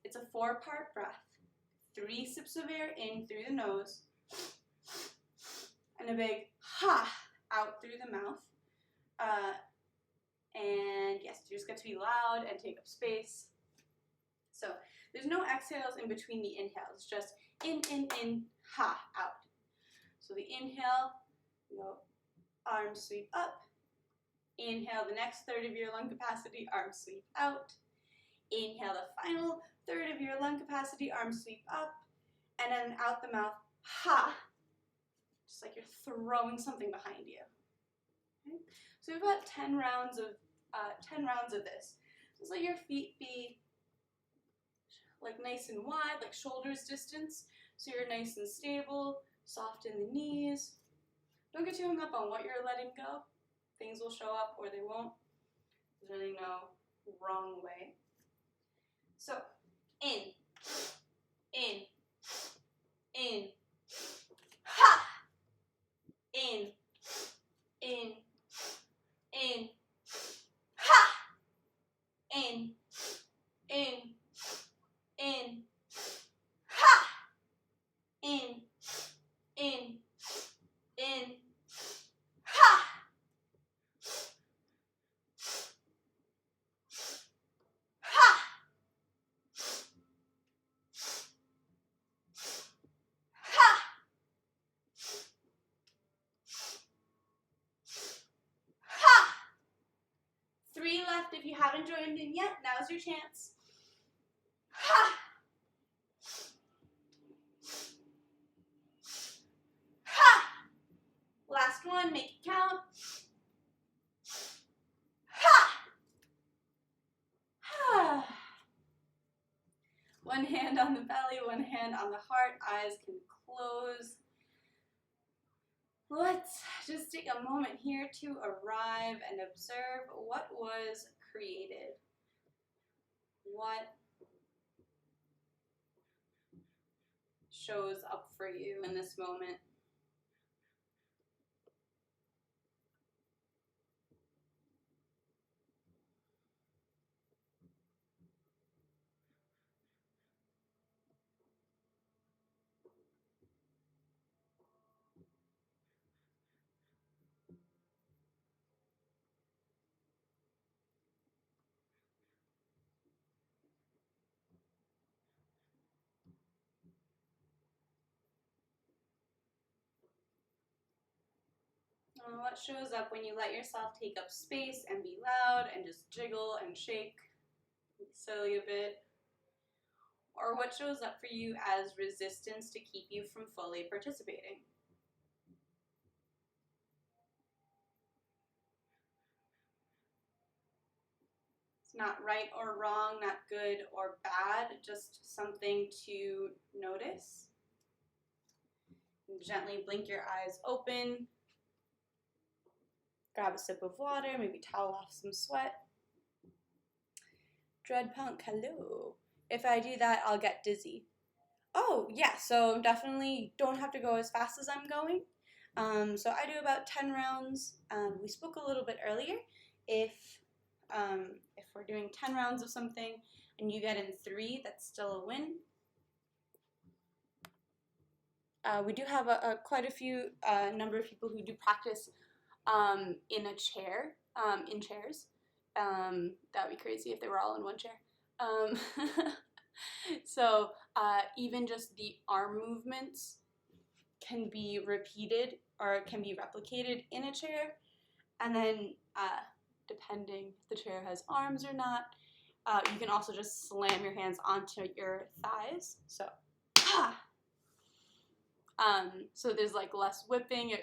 It's a 4-part breath. 3 sips of air in through the nose, and a big ha out through the mouth. And yes, you just get to be loud and take up space. So there's no exhales in between the inhales, just in, ha, out. So the inhale, arms sweep up. Inhale the next third of your lung capacity, arms sweep out. Inhale the final third of your lung capacity, arms sweep up. And then out the mouth, ha. Just like you're throwing something behind you. Okay? So we've got 10 rounds of this. Just let your feet be like nice and wide, like shoulders distance, so you're nice and stable. Soften the knees. Don't get too hung up on what you're letting go. Things will show up or they won't. There's really no wrong way. So, in, ha! In, ha! In, ha! In, ha! Ha! Ha! Ha! 3 left if you haven't joined in yet. Now's your chance. Ha! Ha! Last one, make it count. Ha! Ha! One hand on the belly, one hand on the heart. Eyes can close. Let's just take a moment here to arrive and observe what was created. What shows up for you in this moment? What shows up when you let yourself take up space and be loud and just jiggle and shake, be silly a bit? Or what shows up for you as resistance to keep you from fully participating? It's not right or wrong, not good or bad, just something to notice. And gently blink your eyes open. Grab a sip of water, maybe towel off some sweat. Dread Punk, hello. If I do that, I'll get dizzy. Oh, yeah, so definitely don't have to go as fast as I'm going. So I do about 10 rounds. We spoke a little bit earlier. If we're doing 10 rounds of something and you get in 3, that's still a win. We do have quite a few number of people who do practice in a chair, in chairs. That would be crazy if they were all in one chair. So even just the arm movements can be repeated or can be replicated in a chair, and then depending if the chair has arms or not, you can also just slam your hands onto your thighs. So, so there's like less whipping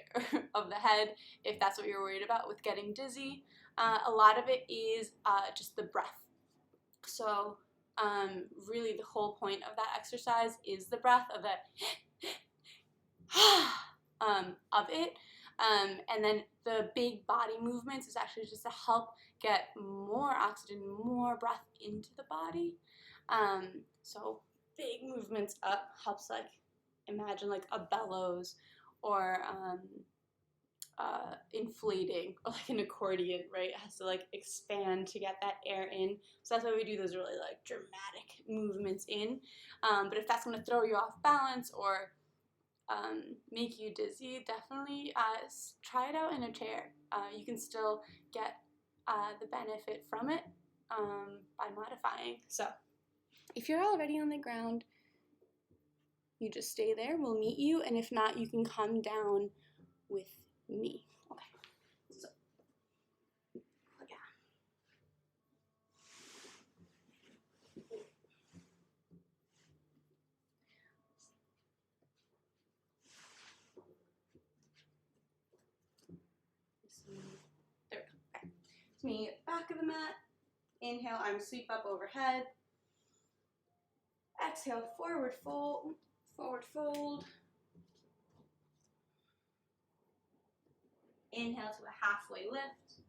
of the head if that's what you're worried about with getting dizzy. A lot of it is just the breath. So really the whole point of that exercise is the breath of that of it. And then the big body movements is actually just to help get more oxygen, more breath into the body. So big movements up helps, like, imagine like a bellows or inflating, or like an accordion, right? It has to like expand to get that air in. So that's why we do those really like dramatic movements in. But if that's going to throw you off balance or make you dizzy, definitely try it out in a chair. You can still get the benefit from it by modifying. So if you're already on the ground, you just stay there. We'll meet you, and if not, you can come down with me. Okay. So, yeah. There we go. Okay. It's me at the back of the mat. Inhale, arm sweep up overhead. Exhale, forward fold. Forward fold. Inhale to a halfway lift.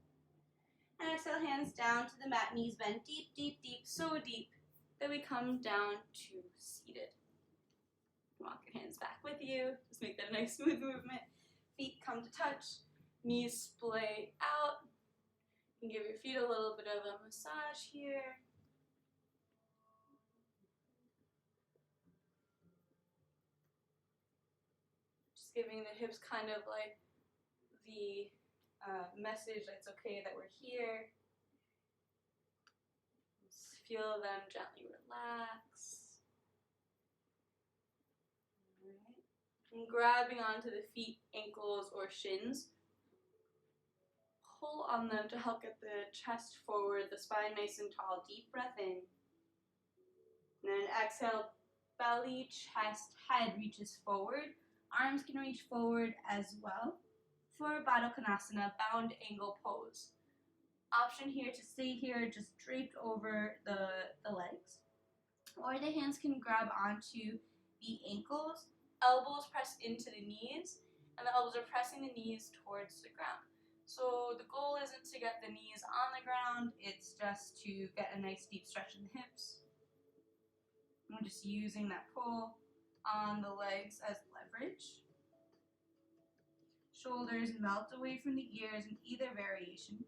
And exhale, hands down to the mat, knees bent deep, deep, deep, so deep that we come down to seated. Walk your hands back with you. Just make that a nice smooth movement. Feet come to touch, knees splay out. You can give your feet a little bit of a massage here. Just giving the hips kind of like the message that it's okay that we're here. Just feel them gently relax. Alright. And grabbing onto the feet, ankles, or shins. Pull on them to help get the chest forward, the spine nice and tall. Deep breath in. And then exhale, belly, chest, head reaches forward. Arms can reach forward as well for Baddha Konasana, bound angle pose. Option here to stay here, just draped over the legs. Or the hands can grab onto the ankles, elbows press into the knees, and the elbows are pressing the knees towards the ground. So the goal isn't to get the knees on the ground, it's just to get a nice deep stretch in the hips. I'm just using that pull on the legs as leverage. Shoulders melt away from the ears in either variation.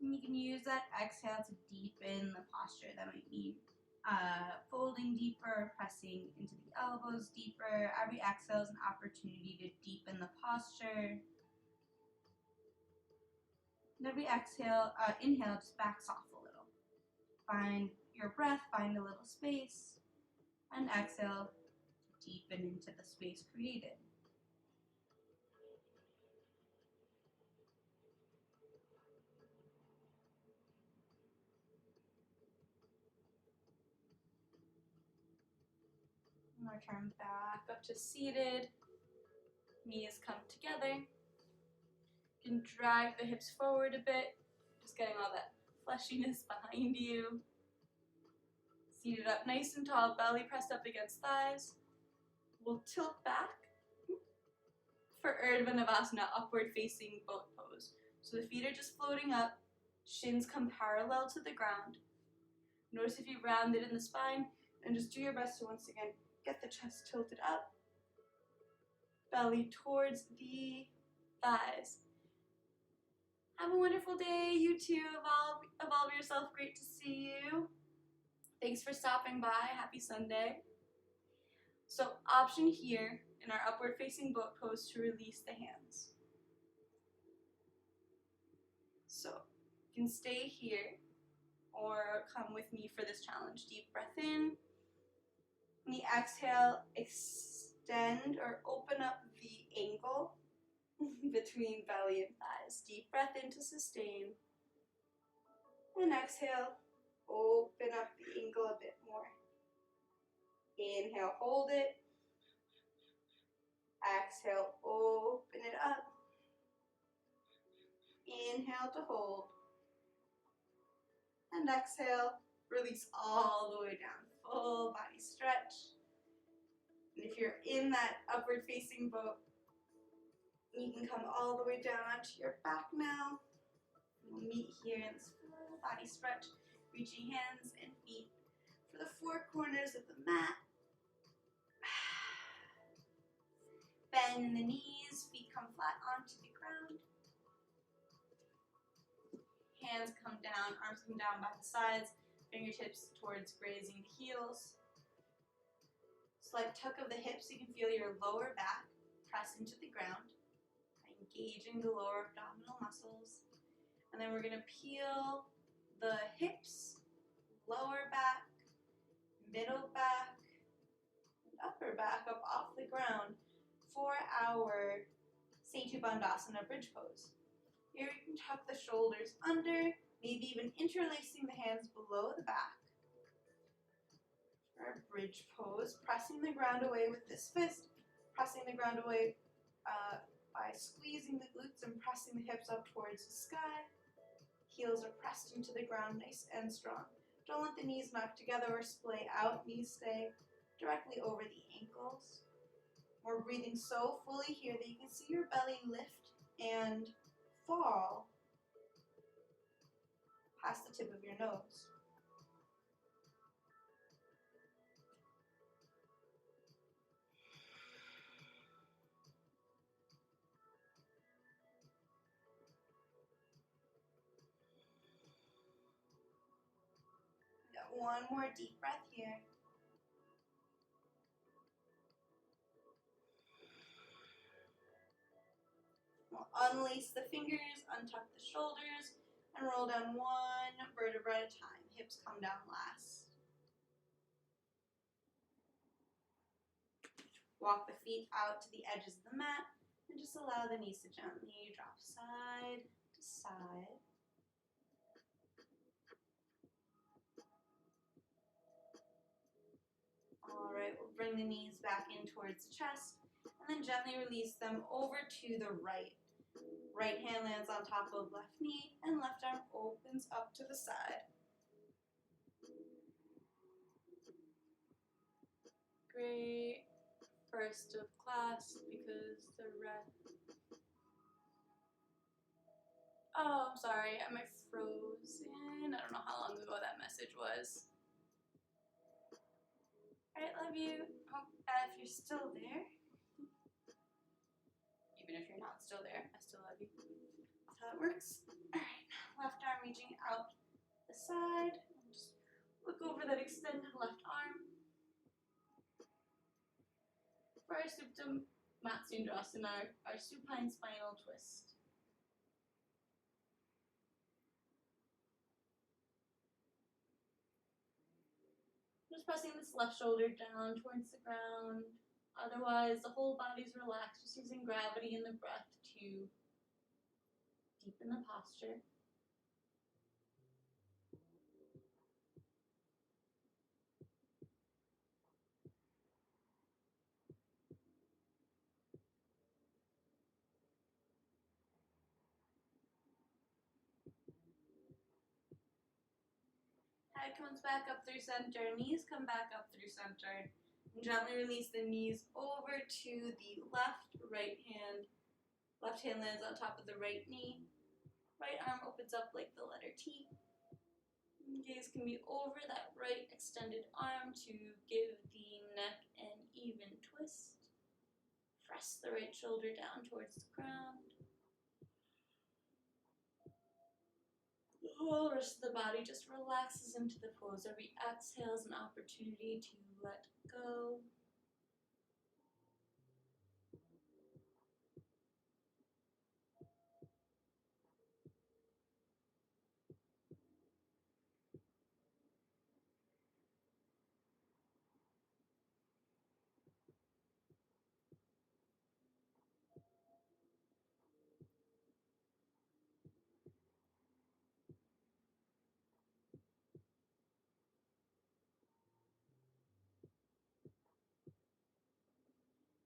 And you can use that exhale to deepen the posture. That might mean folding deeper, pressing into the elbows deeper. Every exhale is an opportunity to deepen the posture. And every inhale just backs off a little. Find your breath, find a little space, and exhale, deepen into the space created. And return back up to seated. Knees come together. You can drag the hips forward a bit, just getting all that fleshiness behind you. Seated up nice and tall, belly pressed up against thighs. We'll tilt back for Urdhva Navasana, upward facing boat pose. So the feet are just floating up, shins come parallel to the ground. Notice if you rounded in the spine, and just do your best to once again get the chest tilted up, belly towards the thighs. Have a wonderful day, you too. Evolve yourself. Great to see you. Thanks for stopping by. Happy Sunday. So option here in our upward facing boat pose to release the hands. So you can stay here or come with me for this challenge. Deep breath in. On the exhale, extend or open up the ankle between belly and thighs. Deep breath in to sustain. And exhale, open up the ankle a bit more. Inhale, hold it. Exhale, open it up. Inhale to hold. And exhale, release all the way down. Full body stretch. And if you're in that upward facing boat, you can come all the way down onto your back now. We'll meet here in this full body stretch, reaching hands and feet for the four corners of the mat. Bend in the knees, feet come flat onto the ground. Hands come down, arms come down by the sides, fingertips towards grazing the heels. Slight tuck of the hips, you can feel your lower back press into the ground, engaging the lower abdominal muscles. And then we're going to peel the hips, lower back, middle back, and upper back up off the ground for our Setu Bandhasana bridge pose. Here you can tuck the shoulders under, maybe even interlacing the hands below the back. Our bridge pose, pressing the ground away with this fist, pressing the ground away by squeezing the glutes and pressing the hips up towards the sky. Heels are pressed into the ground nice and strong. Don't let the knees knock together or splay out. Knees stay directly over the ankles. We're breathing so fully here that you can see your belly lift and fall past the tip of your nose. Got one more deep breath here. We'll unlace the fingers, untuck the shoulders, and roll down one vertebra at a time. Hips come down last. Walk the feet out to the edges of the mat and just allow the knees to gently drop side to side. Alright, we'll bring the knees back in towards the chest and then gently release them over to the right. Right hand lands on top of left knee and left arm opens up to the side. Great. First of class because the rest. Oh, I'm sorry. Am I frozen? I don't know how long ago that message was. Alright, love you. If you're still there. Even if you're not still there, I still love you. That's how it works. Alright, left arm reaching out the side. Just look over that extended left arm. For our Supta Matsundrasana, our supine spinal twist. Just pressing this left shoulder down towards the ground. Otherwise, the whole body's relaxed, just using gravity and the breath to deepen the posture. Head comes back up through center, knees come back up through center. And gently release the knees over to the left hand. Left hand lands on top of the right knee. Right arm opens up like the letter T. Gaze can be over that right extended arm to give the neck an even twist. Press the right shoulder down towards the ground. The whole rest of the body just relaxes into the pose. Every exhale is an opportunity to let go.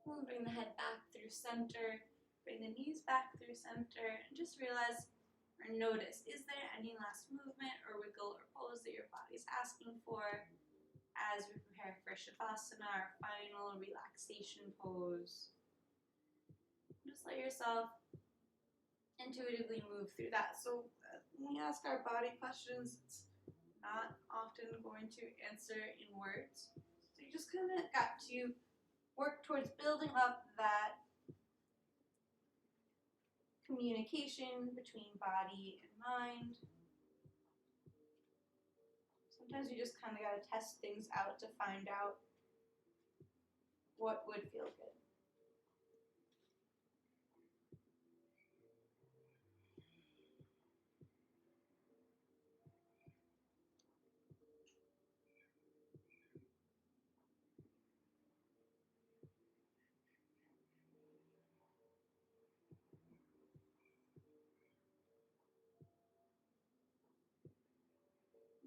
We'll bring the head back through center, bring the knees back through center, and just realize or notice, is there any last movement or wiggle or pose that your body's asking for as we prepare for Shavasana, our final relaxation pose? Just let yourself intuitively move through that. So when we ask our body questions, it's not often going to answer in words. So you just kind of got to work towards building up that communication between body and mind. Sometimes you just kind of got to test things out to find out what would feel good.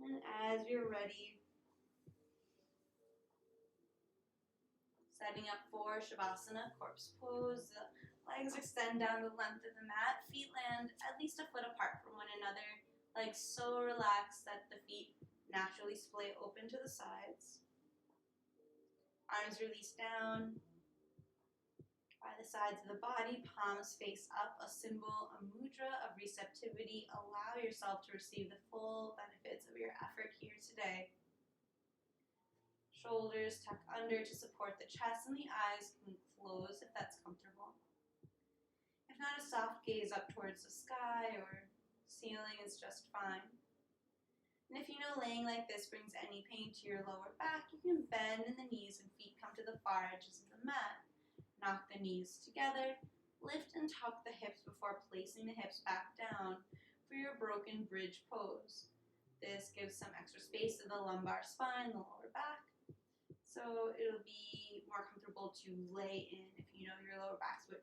And as you're ready, setting up for Shavasana, corpse pose, the Legs extend down the length of the mat. Feet land at least a foot apart from one another. Legs so relaxed that the feet naturally splay open to the sides. Arms release down by the sides of the body, palms face up, a symbol, a mudra of receptivity. Allow yourself to receive the full benefits of your effort here today. Shoulders tuck under to support the chest, and the eyes can close if that's comfortable. If not, a soft gaze up towards the sky or ceiling is just fine. And if you know laying like this brings any pain to your lower back, you can bend in the knees and feet come to the far edges of the mat. Knock the knees together, lift and tuck the hips before placing the hips back down for your broken bridge pose. This gives some extra space to the lumbar spine, the lower back, so it'll be more comfortable to lay in if you know your lower back's what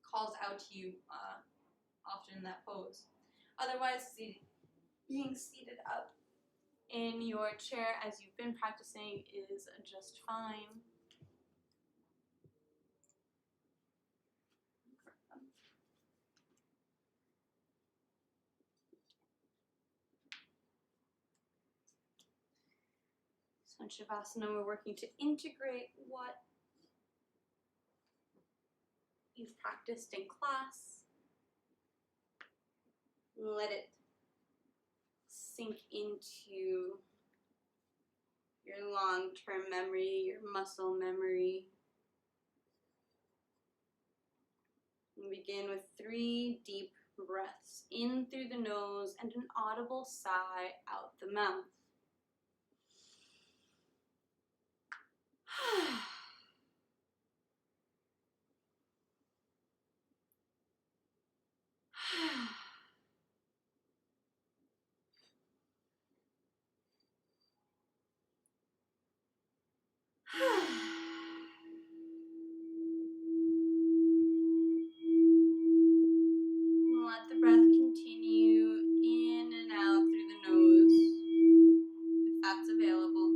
calls out to you often in that pose. Otherwise, being seated up in your chair as you've been practicing is just fine. So in Shavasana, we're working to integrate what you've practiced in class. Let it sink into your long-term memory, your muscle memory. We begin with 3 deep breaths in through the nose and an audible sigh out the mouth. Let the breath continue in and out through the nose, if that's available.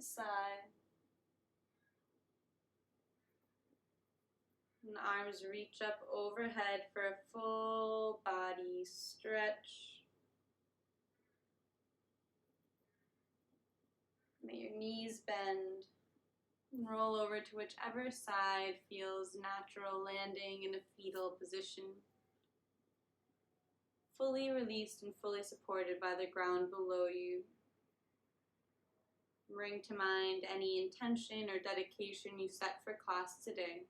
the side. And arms reach up overhead for a full body stretch. May your knees bend. And roll over to whichever side feels natural, landing in a fetal position. Fully released and fully supported by the ground below you. Bring to mind any intention or dedication you set for class today.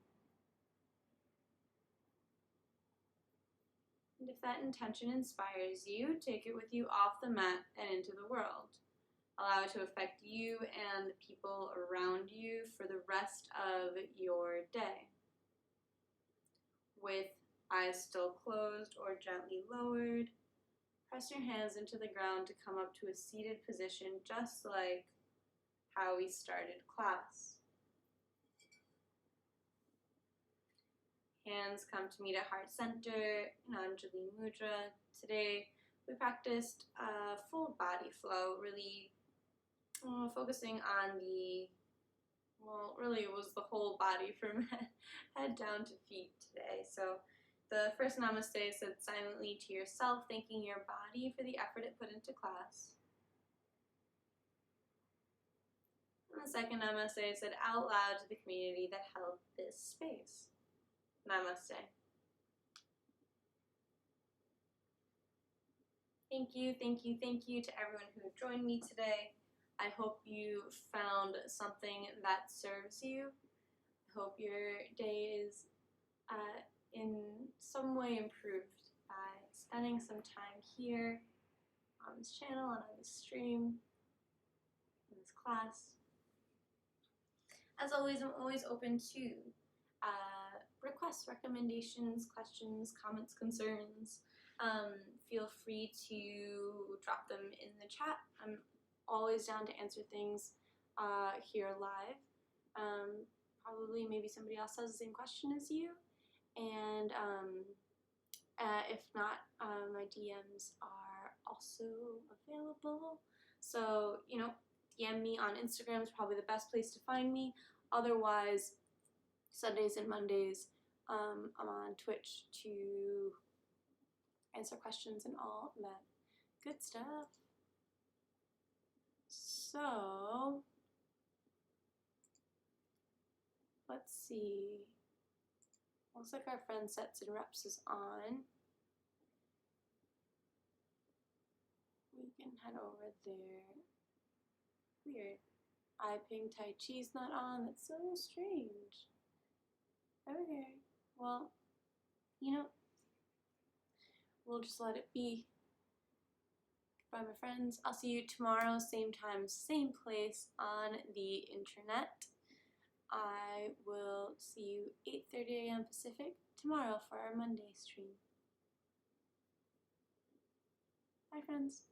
And if that intention inspires you, take it with you off the mat and into the world. Allow it to affect you and the people around you for the rest of your day. With eyes still closed or gently lowered, press your hands into the ground to come up to a seated position, just like how we started class. Hands come to meet at heart center in Anjali Mudra. Today we practiced full body flow, really focusing on really it was the whole body from head down to feet today. So the first namaste said silently to yourself, thanking your body for the effort it put into class. And the second namaste said out loud to the community that held this space. Namaste. Thank you, thank you, thank you to everyone who joined me today. I hope you found something that serves you. I hope your day is in some way improved by spending some time here on this channel and on this stream, in this class. As always, I'm always open to requests, recommendations, questions, comments, concerns. Feel free to drop them in the chat. I'm always down to answer things here live. Probably maybe somebody else has the same question as you. And if not, my DMs are also available. So, DM me on Instagram is probably the best place to find me. Otherwise, Sundays and Mondays, I'm on Twitch to answer questions and all that good stuff. So, let's see. Looks like our friend Sets and Reps is on. We can head over there. Weird. I Ping Tai Chi's not on. That's so strange. Okay. Well, we'll just let it be. Goodbye, my friends. I'll see you tomorrow, same time, same place on the internet. I will see you 8:30 a.m. Pacific tomorrow for our Monday stream. Bye, friends.